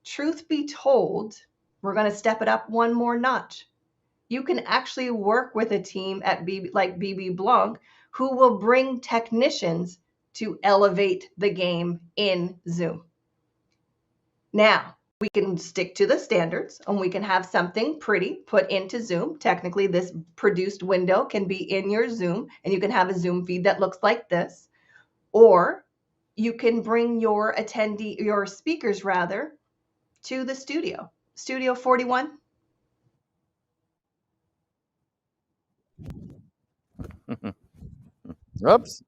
Speaker 1: Truth be told, we're going to step it up one more notch. You can actually work with a team at like BB Blanc, who will bring technicians to elevate the game in Zoom. Now, we can stick to the standards and we can have something pretty put into Zoom. Technically, this produced window can be in your Zoom, and you can have a Zoom feed that looks like this. Or you can bring your speakers rather, to the studio. Studio 41.
Speaker 2: Oops.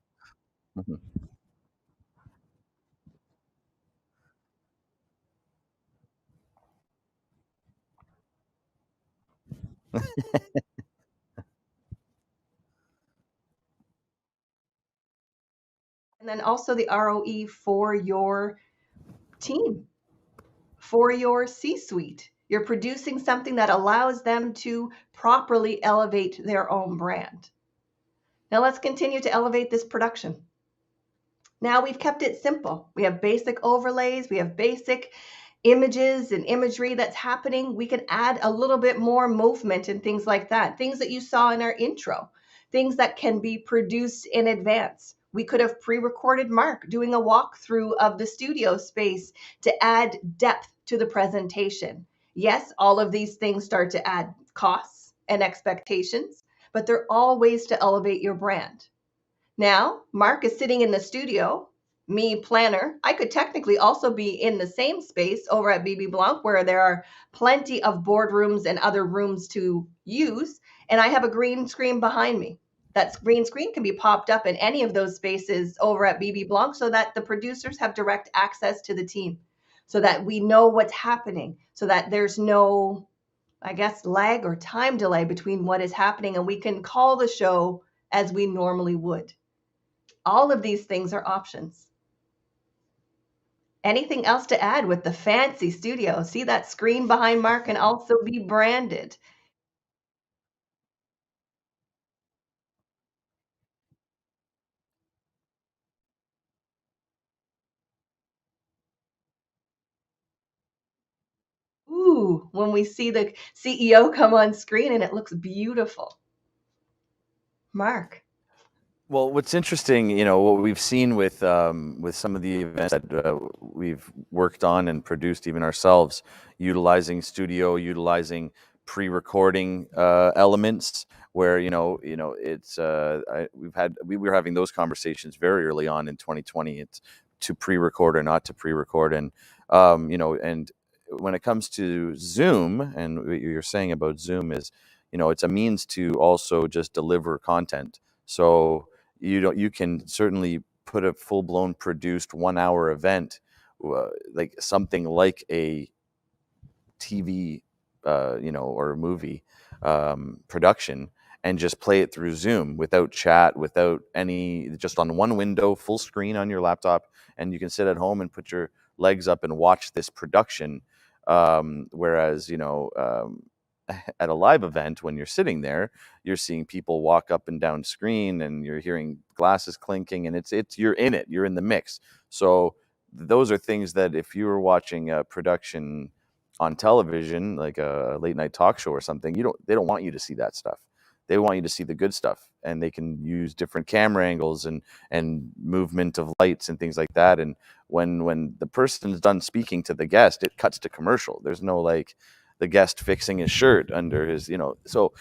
Speaker 1: And then also the ROE for your team, for your C-suite. You're producing something that allows them to properly elevate their own brand. Now let's continue to elevate this production. Now we've kept it simple. We have basic overlays, we have basic images and imagery that's happening, we can add a little bit more movement and things like that. Things that you saw in our intro, things that can be produced in advance. We could have pre-recorded Mark doing a walkthrough of the studio space to add depth to the presentation. Yes, all of these things start to add costs and expectations, but they're all ways to elevate your brand. Now, Mark is sitting in the studio, me, planner. I could technically also be in the same space over at BB Blanc where there are plenty of boardrooms and other rooms to use, and I have a green screen behind me. That green screen can be popped up in any of those spaces over at BB Blanc so that the producers have direct access to the team, so that we know what's happening, so that there's no, I guess, lag or time delay between what is happening, and we can call the show as we normally would. All of these things are options. Anything else to add with the fancy studio? See, that screen behind Mark can also be branded. Ooh, when we see the CEO come on screen and it looks beautiful. Mark.
Speaker 2: Well, what's interesting, what we've seen with some of the events that we've worked on and produced even ourselves, utilizing studio, utilizing pre-recording elements, where it's we were having those conversations very early on in 2020. It's to pre-record or not to pre-record, and and when it comes to Zoom, and what you're saying about Zoom is, it's a means to also just deliver content. So you can certainly put a full-blown produced 1 hour event, like something like a TV, or a movie production, and just play it through Zoom without chat, without any, just on one window, full screen on your laptop, and you can sit at home and put your legs up and watch this production. Whereas, at a live event, when you're sitting there, you're seeing people walk up and down screen, and you're hearing glasses clinking, and it's you're in it, you're in the mix. So those are things that if you were watching a production on television, like a late night talk show or something, they don't want you to see that stuff. They want you to see the good stuff, and they can use different camera angles and movement of lights and things like that. And when the person's done speaking to the guest, it cuts to commercial. There's no like the guest fixing his shirt under his, so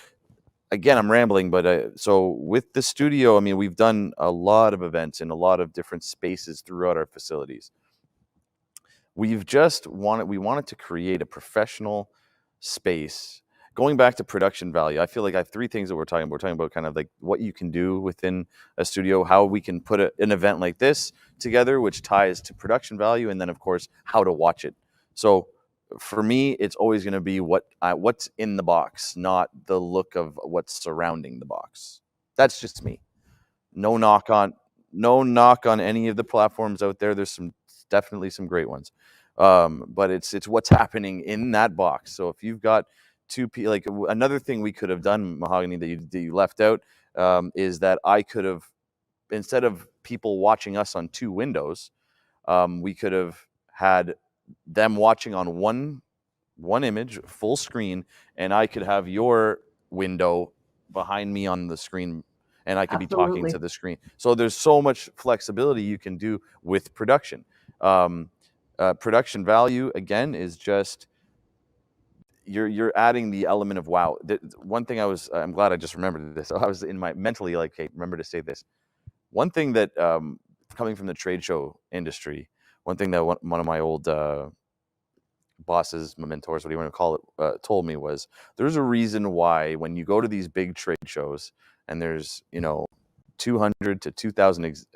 Speaker 2: again, I'm rambling, but so with the studio, I mean, we've done a lot of events in a lot of different spaces throughout our facilities. We wanted to create a professional space. Going back to production value, I feel like I have three things that we're talking about. We're talking about kind of like what you can do within a studio, how we can put an event like this together, which ties to production value, and then of course how to watch it. So for me, it's always going to be what's in the box, not the look of what's surrounding the box. That's just me. No knock on no knock on any of the platforms out there. There's definitely some great ones. But it's what's happening in that box. So if you've got like another thing we could have done, Mahogany, that you left out, is that I could have, instead of people watching us on two windows, we could have had them watching on one image, full screen, and I could have your window behind me on the screen, and I could be talking to the screen. So there's so much flexibility you can do with production. Production value, again, is just you're adding the element of wow. One thing I'm glad I just remembered this. I was in my mentally like, hey, remember to say this. One thing that coming from the trade show industry, one thing that one of my old bosses, my mentors, what do you want to call it, told me was there's a reason why when you go to these big trade shows and there's 200 to 2,000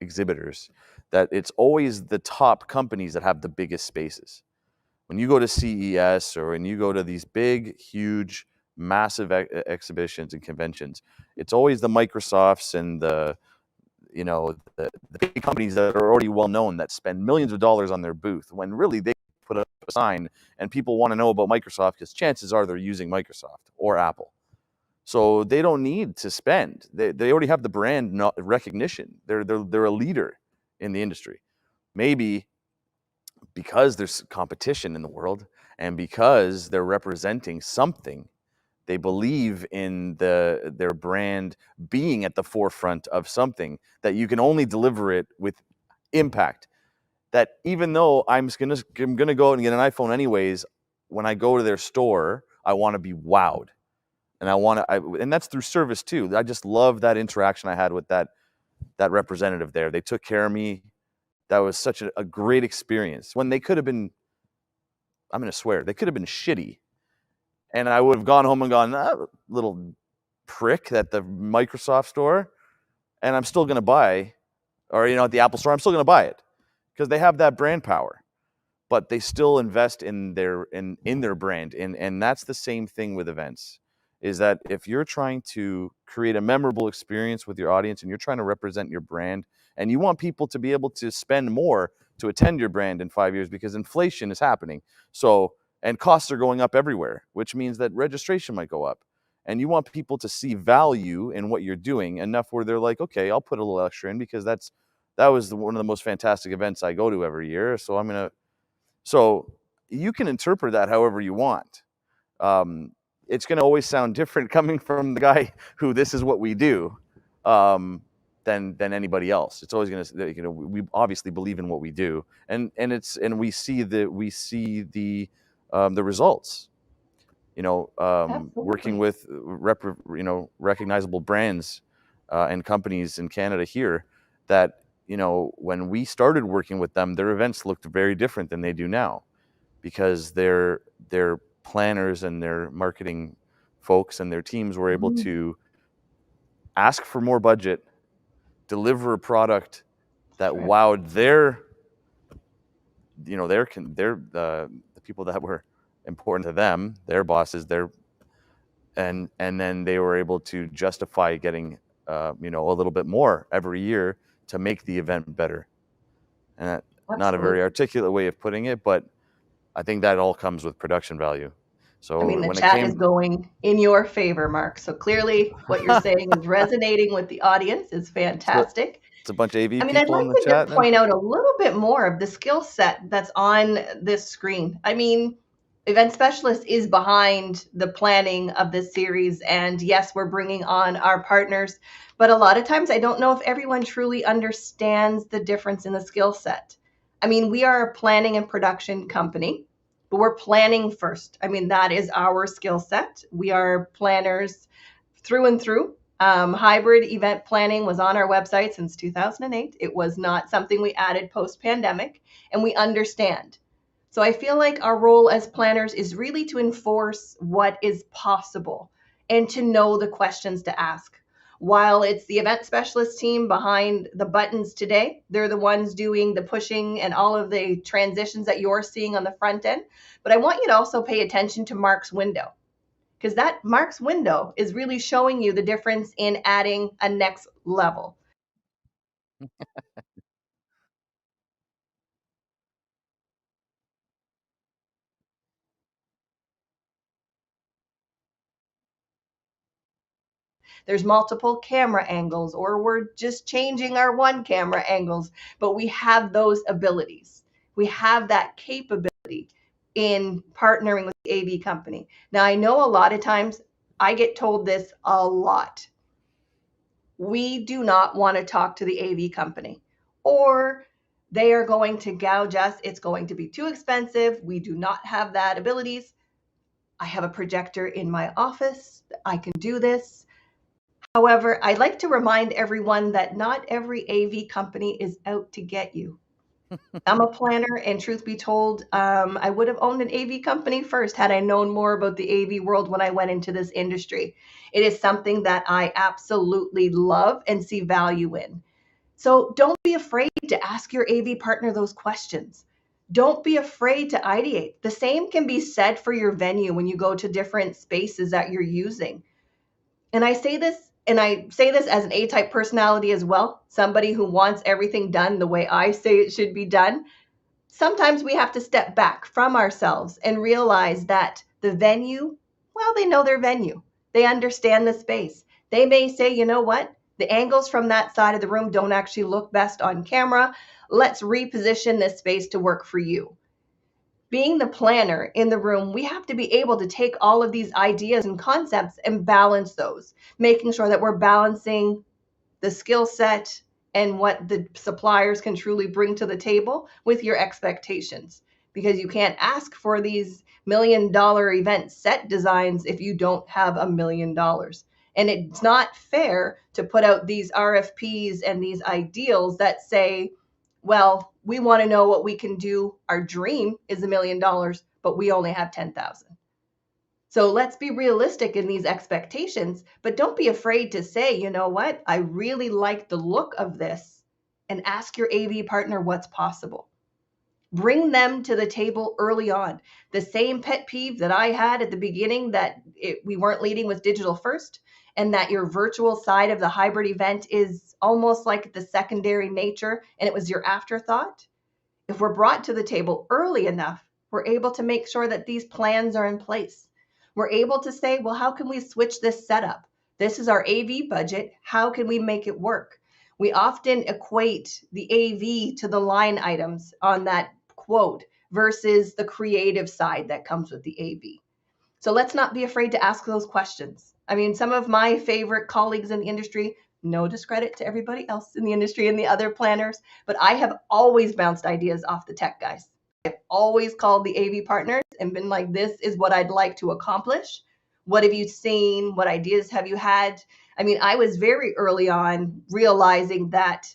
Speaker 2: exhibitors, that it's always the top companies that have the biggest spaces. When you go to CES or when you go to these big, huge, massive exhibitions and conventions, it's always the Microsofts and the big companies that are already well known that spend millions of dollars on their booth, when really they put up a sign and people want to know about Microsoft because chances are they're using Microsoft or Apple. So they don't need to spend. They already have the brand recognition. They're a leader in the industry. Maybe because there's competition in the world and because they're representing something, they believe in their brand being at the forefront of something that you can only deliver it with impact. That even though I'm gonna go out and get an iPhone anyways, when I go to their store, I want to be wowed, and and that's through service too. I just love that interaction I had with that representative there. They took care of me. That was such a great experience. When they could have been, I'm gonna swear, they could have been shitty, and I would have gone home and gone, little prick at the Microsoft store, and I'm still gonna buy, or at the Apple store, I'm still gonna buy it because they have that brand power. But they still invest in their brand, and that's the same thing with events. Is that if you're trying to create a memorable experience with your audience and you're trying to represent your brand and you want people to be able to spend more to attend your brand in 5 years because inflation is happening, so and costs are going up everywhere, which means that registration might go up, and you want people to see value in what you're doing enough where they're like, okay, I'll put a little extra in because that was one of the most fantastic events I go to every year, so so you can interpret that however you want. It's going to always sound different coming from the guy who this is what we do, than anybody else. It's always going to, we obviously believe in what we do, and we see the results. Working
Speaker 1: Absolutely.
Speaker 2: with recognizable brands and companies in Canada here that when we started working with them, their events looked very different than they do now because their planners and their marketing folks and their teams were able
Speaker 1: Mhm.
Speaker 2: to ask for more budget, deliver a product that
Speaker 1: That's right.
Speaker 2: wowed the people that were important to them, their bosses, and then they were able to justify getting a little bit more every year to make the event better. And that, not a very
Speaker 1: Absolutely.
Speaker 2: articulate way of putting it, but I think that all comes with production value.
Speaker 1: I
Speaker 2: So
Speaker 1: mean, the
Speaker 2: when it
Speaker 1: chat is
Speaker 2: came,
Speaker 1: going in your favor, Mark. So clearly, what you're saying is resonating with the audience. Is
Speaker 2: so
Speaker 1: fantastic.
Speaker 2: it's a bunch of AV
Speaker 1: I mean, I'd
Speaker 2: people
Speaker 1: like
Speaker 2: in the
Speaker 1: to just
Speaker 2: chat then.
Speaker 1: point out a little bit more of the skill set that's on this screen. I mean, Event Specialist is behind the planning of this series. And yes, we're bringing on our partners. But a lot of times, I don't know if everyone truly understands the difference in the skill set. I mean, we are a planning and production company, but we're planning first. I mean, that is our skill set. We are planners through and through. Hybrid event planning was on our website since 2008. It was not something we added post pandemic, and we understand. So I feel like our role as planners is really to enforce what is possible and to know the questions to ask. While it's the event specialist team behind the buttons today, they're the ones doing the pushing and all of the transitions that you're seeing on the front end. But I want you to also pay attention to Mark's window, because that Mark's window is really showing you the difference in adding a next level. There's multiple camera angles, or we're just changing our one camera angles, but we have those abilities. We have that capability in partnering with the AV company. Now, I know a lot of times I get told this a lot. We do not want to talk to the AV company, or they are going to gouge us. It's going to be too expensive. We do not have that abilities. I have a projector in my office. I can do this. However, I'd like to remind everyone that not every AV company is out to get you. I'm a planner, and truth be told, I would have owned an AV company first had I known more about the AV world when I went into this industry. It is something that I absolutely love and see value in. So don't be afraid to ask your AV partner those questions. Don't be afraid to ideate. The same can be said for your venue when you go to different spaces that you're using. And I say this as an A-type personality as well, somebody who wants everything done the way I say it should be done. Sometimes we have to step back from ourselves and realize that the venue, well, they know their venue. They understand the space. They may say, you know what? The angles from that side of the room don't actually look best on camera. Let's reposition this space to work for you. Being the planner in the room, we have to be able to take all of these ideas and concepts and balance those, making sure that we're balancing the skill set and what the suppliers can truly bring to the table with your expectations. Because you can't ask for these $1 million event set designs if you don't have $1 million. And it's not fair to put out these RFPs and these ideals that say, well, we want to know what we can do. Our dream is $1 million, but we only have 10,000. So let's be realistic in these expectations, but don't be afraid to say, you know what, I really like the look of this, and ask your AV partner what's possible. Bring them to the table early on. The same pet peeve that I had at the beginning, that we weren't leading with digital first, and that your virtual side of the hybrid event is almost like the secondary nature and it was your afterthought. If we're brought to the table early enough, we're able to make sure that these plans are in place. We're able to say, well, how can we switch this setup? This is our AV budget. How can we make it work? We often equate the AV to the line items on that quote versus the creative side that comes with the AV. So let's not be afraid to ask those questions. I mean, some of my favorite colleagues in the industry, no discredit to everybody else in the industry and the other planners, but I have always bounced ideas off the tech guys. I've always called the AV partners and been like, this is what I'd like to accomplish. What have you seen? What ideas have you had? I mean, I was very early on realizing that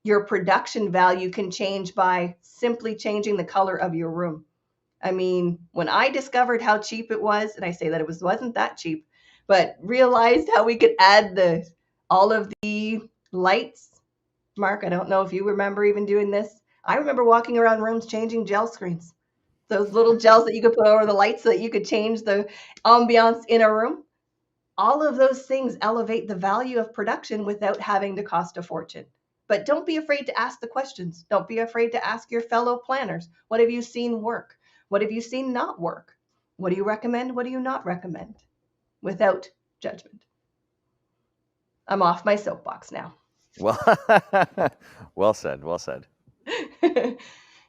Speaker 1: your production value can change by simply changing the color of your room. I mean, when I discovered how cheap it was, and I say that it wasn't that cheap, but realized how we could add all of the lights. Mark, I don't know if you remember even doing this. I remember walking around rooms changing gel screens. Those little gels that you could put over the lights so that you could change the ambiance in a room. All of those things elevate the value of production without having to cost a fortune. But don't be afraid to ask the questions. Don't be afraid to ask your fellow planners. What have you seen work? What have you seen not work? What do you recommend? What do you not recommend? Without judgment. I'm off my soapbox now.
Speaker 2: Well, well said. Well said.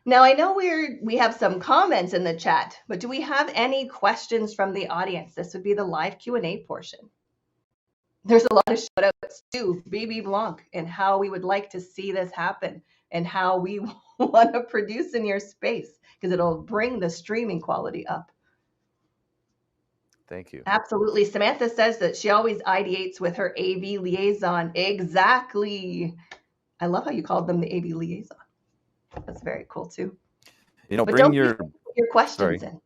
Speaker 1: Now, I know we have some comments in the chat, but do we have any questions from the audience? This would be the live Q&A portion. There's a lot of shout outs to BB Blanc and how we would like to see this happen and how we want to produce in your space, because it'll bring the streaming quality up.
Speaker 2: Thank you.
Speaker 1: Absolutely. Samantha says that she always ideates with her AV liaison. Exactly. I love how you called them the AV liaison. That's very cool too.
Speaker 2: You know,
Speaker 1: But
Speaker 2: bring
Speaker 1: don't
Speaker 2: your
Speaker 1: questions in.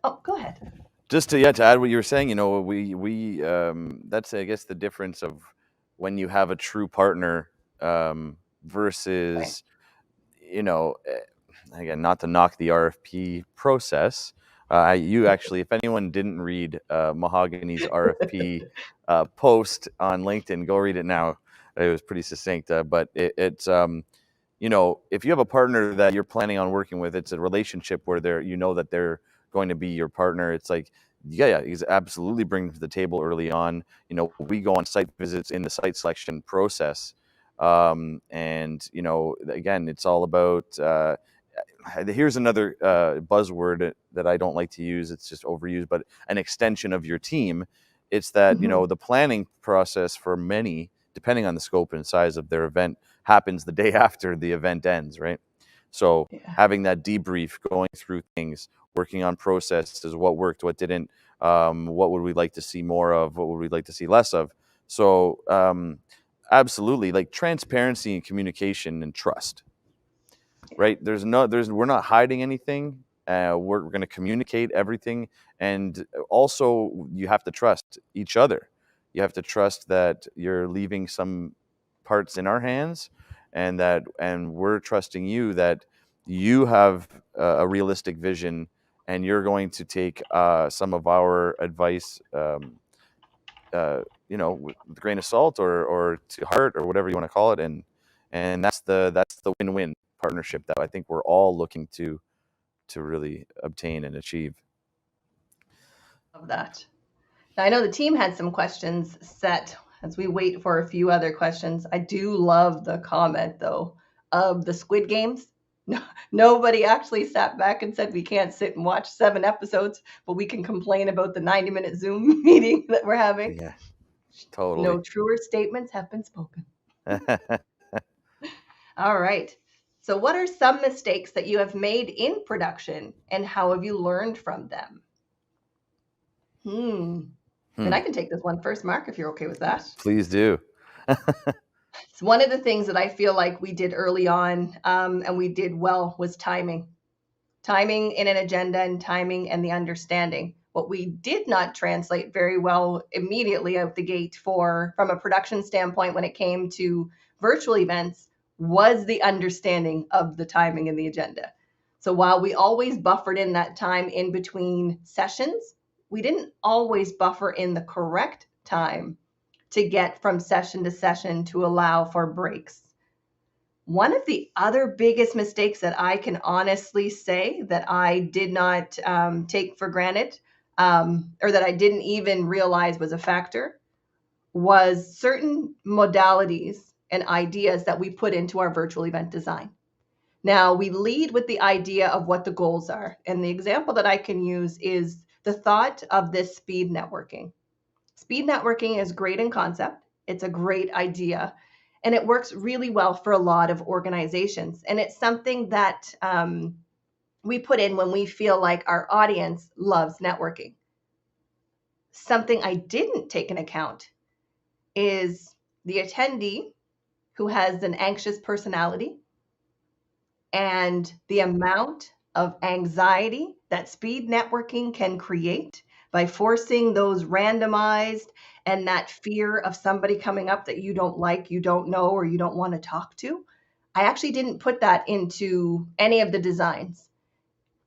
Speaker 1: Oh, go ahead.
Speaker 2: Just to add what you were saying, you know, we that's, I guess, the difference of when you have a true partner versus,
Speaker 1: Right.
Speaker 2: you know, again, not to knock the RFP process. You actually, if anyone didn't read Mahogany's RFP post on LinkedIn, go read it now. It was pretty succinct, but it's you know, if you have a partner that you're planning on working with, it's a relationship where that they're going to be your partner. It's like, he's absolutely bring them to the table early on. You know, we go on site visits in the site selection process. And, you know, again, it's all about, here's another buzzword that I don't like to use. It's just overused, but an extension of your team. It's that, you know, the planning process for many, depending on the scope and size of their event, happens the day after the event ends, right? So having that debrief, going through things, working on processes, what worked, what didn't, what would we like to see more of, what would we like to see less of. So absolutely, like transparency and communication and trust, right? We're not hiding anything. We're going to communicate everything. And also you have to trust each other. You have to trust that you're leaving some parts in our hands, and we're trusting you that you have a realistic vision, and you're going to take some of our advice, you know, with a grain of salt or to heart or whatever you want to call it, and that's the win-win partnership that I think we're all looking to really obtain and achieve.
Speaker 1: Love that. Now, I know the team had some questions set as we wait for a few other questions, I do love the comment though of the Squid Games. No, nobody actually sat back and said we can't sit and watch 7 episodes, but we can complain about the 90-minute Zoom meeting that we're having.
Speaker 2: Yeah,
Speaker 1: No
Speaker 2: totally.
Speaker 1: truer statements have been spoken. All right. So, what are some mistakes that you have made in production and how have you learned from them? And I can take this one first, Mark, if you're okay with that.
Speaker 2: Please do.
Speaker 1: It's one of the things that I feel like we did early on and we did well was timing. Timing in an agenda and timing and the understanding. What we did not translate very well immediately out the gate from a production standpoint when it came to virtual events was the understanding of the timing and the agenda. So while we always buffered in that time in between sessions, we didn't always buffer in the correct time to get from session to session to allow for breaks. One of the other biggest mistakes that I can honestly say that I did not take for granted or that I didn't even realize was a factor was certain modalities and ideas that we put into our virtual event design. Now, we lead with the idea of what the goals are. And the example that I can use is the thought of this speed networking. Speed networking is great in concept, it's a great idea, and it works really well for a lot of organizations. And it's something that we put in when we feel like our audience loves networking. Something I didn't take into account is the attendee who has an anxious personality and the amount of anxiety that speed networking can create by forcing those randomized and that fear of somebody coming up that you don't like, you don't know, or you don't want to talk to. I actually didn't put that into any of the designs.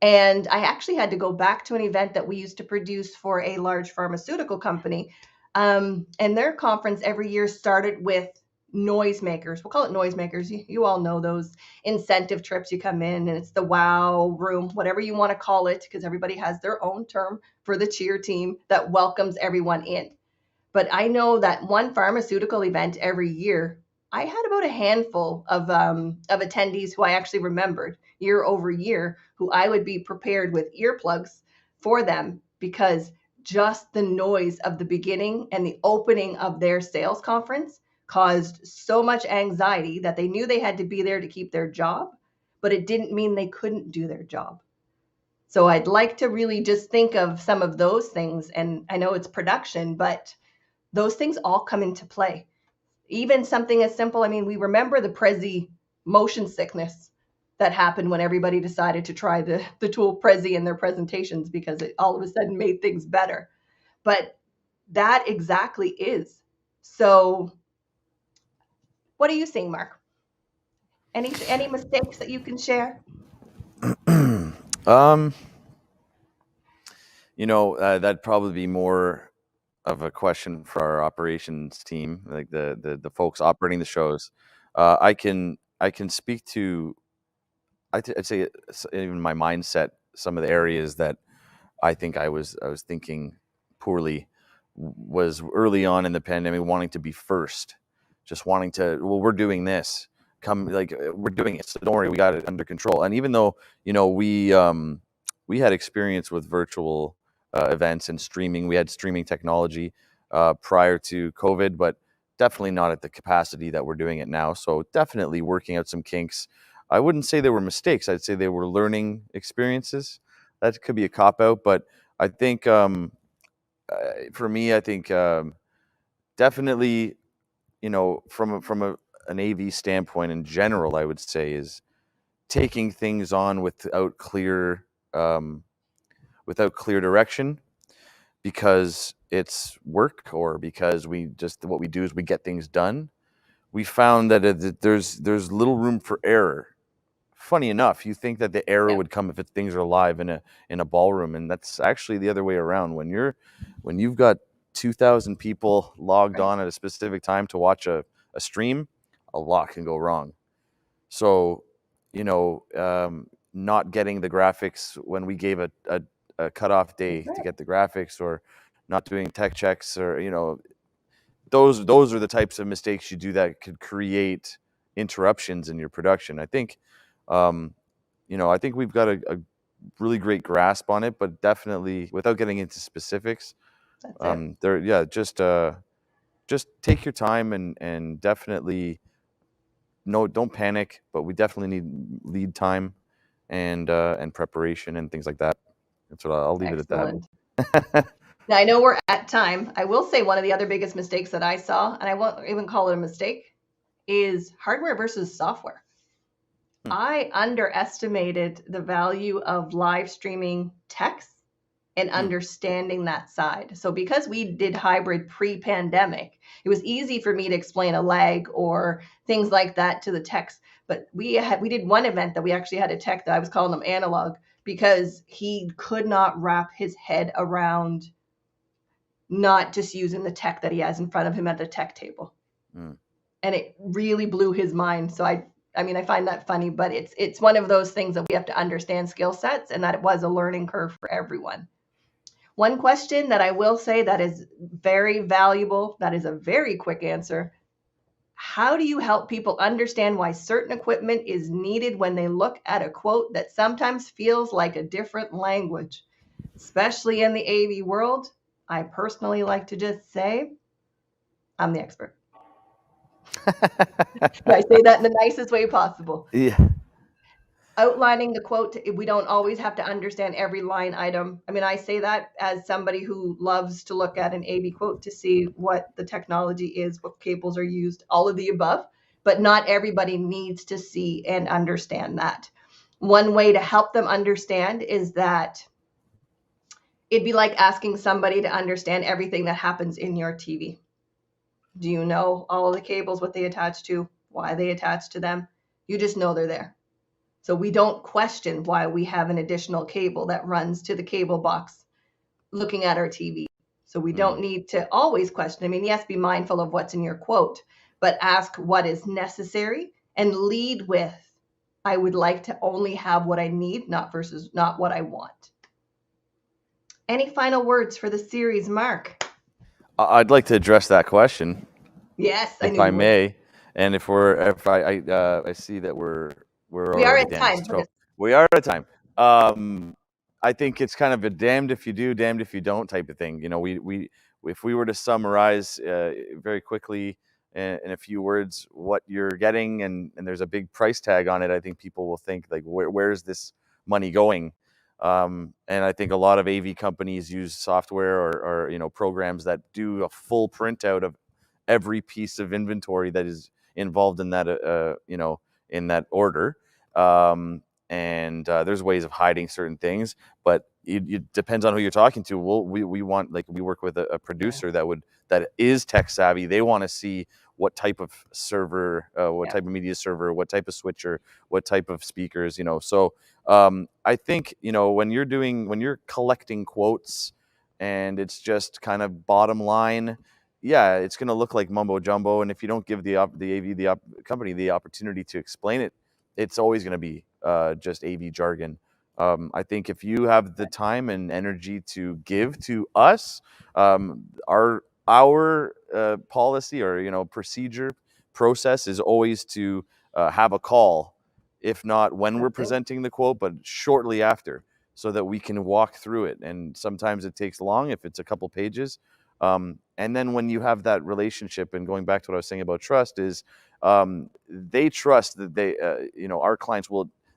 Speaker 1: And I actually had to go back to an event that we used to produce for a large pharmaceutical company. And their conference every year started with noisemakers. We'll call it noisemakers. You all know those incentive trips. You come in and it's the wow room, whatever you want to call it, because everybody has their own term for the cheer team that welcomes everyone in. But I know that one pharmaceutical event every year, I had about a handful of attendees who I actually remembered year over year, who I would be prepared with earplugs for them because just the noise of the beginning and the opening of their sales conference caused so much anxiety that they knew they had to be there to keep their job, but it didn't mean they couldn't do their job. So I'd like to really just think of some of those things. And I know it's production, but those things all come into play. Even something as simple, I mean, we remember the Prezi motion sickness that happened when everybody decided to try the tool Prezi in their presentations because it all of a sudden made things better. But that exactly is. So what are you seeing, Mark? Any mistakes that you can share?
Speaker 2: um, that'd probably be more of a question for our operations team, like the folks operating the shows. I can speak to I'd say even my mindset, some of the areas that I think I was thinking poorly was early on in the pandemic, wanting to be first, just wanting to. Well, we're doing this. Come, like we're doing it. So don't worry, we got it under control. And even though we had experience with virtual events and streaming, we had streaming technology prior to COVID, but definitely not at the capacity that we're doing it now. So definitely working out some kinks. I wouldn't say they were mistakes. I'd say they were learning experiences. That could be a cop out, but I think for me, I think definitely, an AV standpoint in general, I would say is taking things on um, without clear direction because it's work or because what we do is we get things done. We found that there's little room for error. Funny enough, you think that the error
Speaker 1: Yeah,
Speaker 2: would come if things are live in a ballroom, and that's actually the other way around. When you've got 2,000 people logged
Speaker 1: right.
Speaker 2: on at a specific time to watch a stream, a lot can go wrong. So, not getting the graphics when we gave a cutoff
Speaker 1: That's
Speaker 2: day to
Speaker 1: right.
Speaker 2: get the graphics, or not doing tech checks, or those are the types of mistakes you do that could create interruptions in your production. I think, I think we've got a really great grasp on it, but definitely without getting into specifics,
Speaker 1: That's it.
Speaker 2: just take your time and definitely no, don't panic. But we definitely need lead time and preparation and things like that. That's what I'll leave it at
Speaker 1: Excellent.
Speaker 2: that.
Speaker 1: Now I know we're at time. I will say one of the other biggest mistakes that I saw, and I won't even call it a mistake, is hardware versus software. I underestimated the value of live streaming text and understanding that side. So because we did hybrid pre-pandemic, it was easy for me to explain a lag or things like that to the techs. But we did one event that we actually had a tech that I was calling him analog because he could not wrap his head around not just using the tech that he has in front of him at the tech table. And it really blew his mind. So I mean, I find that funny, but it's one of those things that we have to understand skill sets, and that it was a learning curve for everyone. One question that I will say that is very valuable, that is a very quick answer. How do you help people understand why certain equipment is needed when they look at a quote that sometimes feels like a different language? Especially in the AV world, I personally like to just say, I'm the expert. I say that in the nicest way possible.
Speaker 2: Yeah.
Speaker 1: Outlining the quote, we don't always have to understand every line item. I mean, I say that as somebody who loves to look at an AV quote to see what the technology is, what cables are used, all of the above, but not everybody needs to see and understand that. One way to help them understand is that it'd be like asking somebody to understand everything that happens in your TV. Do you know all of the cables, what they attach to, why they attach to them? You just know they're there. So we don't question why we have an additional cable that runs to the cable box looking at our TV. So we don't need to always question. I mean, yes, be mindful of what's in your quote, but ask what is necessary and lead with, I would like to only have what I need, not what I want. Any final words for the series, Mark?
Speaker 2: I'd like to address that question,
Speaker 1: Yes, I
Speaker 2: if
Speaker 1: knew
Speaker 2: I
Speaker 1: you would.
Speaker 2: may. And if I see that we're
Speaker 1: We are
Speaker 2: already
Speaker 1: at time.
Speaker 2: danced, so we are at time. I think it's kind of a damned if you do, damned if you don't type of thing. We if we were to summarize very quickly in a few words what you're getting, and there's a big price tag on it, I think people will think like, where's this money going? And I think a lot of AV companies use software or programs that do a full printout of every piece of inventory that is involved in that in that order. And there's ways of hiding certain things, but it depends on who you're talking to. We want, like, we work with a producer that is tech savvy. They want to see what type of server, what type of media server, what type of switcher, what type of speakers. So I think when you're collecting quotes and it's just kind of bottom line, yeah, it's going to look like mumbo jumbo. And if you don't give the AV company the opportunity to explain it, it's always going to be just AV jargon. I think if you have the time and energy to give to us, our policy or procedure process is always to have a call, if not when we're presenting the quote, but shortly after, so that we can walk through it. And sometimes it takes long if it's a couple pages. And then when you have that relationship, and going back to what I was saying about trust, is they trust that our clients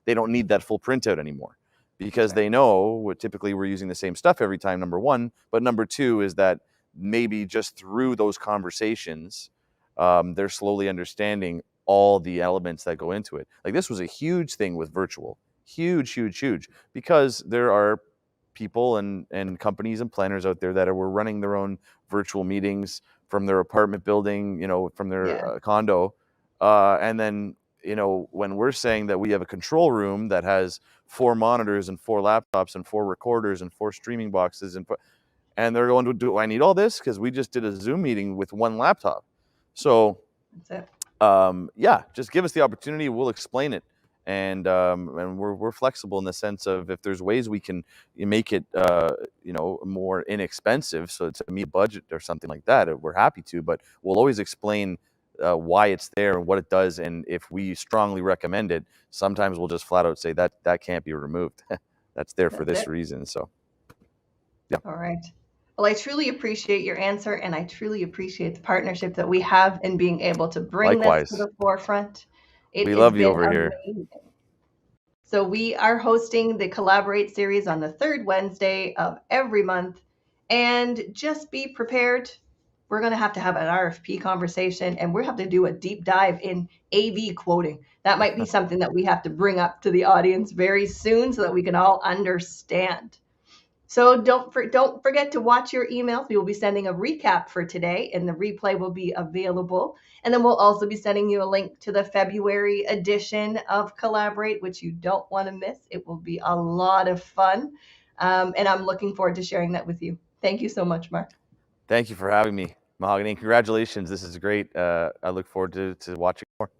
Speaker 2: they don't need that full printout anymore, because they know typically we're using the same stuff every time, number one. But number two is that maybe just through those conversations, they're slowly understanding all the elements that go into it. Like, this was a huge thing with virtual, huge, because there are people and companies and planners out there that were running their own virtual meetings from their apartment building, from their condo. And then, when we're saying that we have a control room that has 4 monitors and 4 laptops and 4 recorders and 4 streaming boxes, and they're going, do I need all this? Because we just did a Zoom meeting with 1 laptop. So,
Speaker 1: That's it.
Speaker 2: yeah, just give us the opportunity. We'll explain it. and we're flexible in the sense of if there's ways we can make it more inexpensive, so to meet budget or something like that, we're happy to. But we'll always explain why it's there and what it does, and if we strongly recommend it, sometimes we'll just flat out say that can't be removed. That's there for this reason. So, yeah.
Speaker 1: All right. Well, I truly appreciate your answer, and I truly appreciate the partnership that we have in being able to bring
Speaker 2: Likewise.
Speaker 1: this to the forefront.
Speaker 2: We love you over here.
Speaker 1: So we are hosting the Collaborate series on the third Wednesday of every month. And just be prepared. We're going to have an RFP conversation, and we'll have to do a deep dive in AV quoting. That might be something that we have to bring up to the audience very soon so that we can all understand. So don't forget to watch your emails. We will be sending a recap for today, and the replay will be available. And then we'll also be sending you a link to the February edition of Collaborate, which you don't want to miss. It will be a lot of fun, and I'm looking forward to sharing that with you. Thank you so much, Mark.
Speaker 2: Thank you for having me, Mahogany. Congratulations. This is great. I look forward to watching more.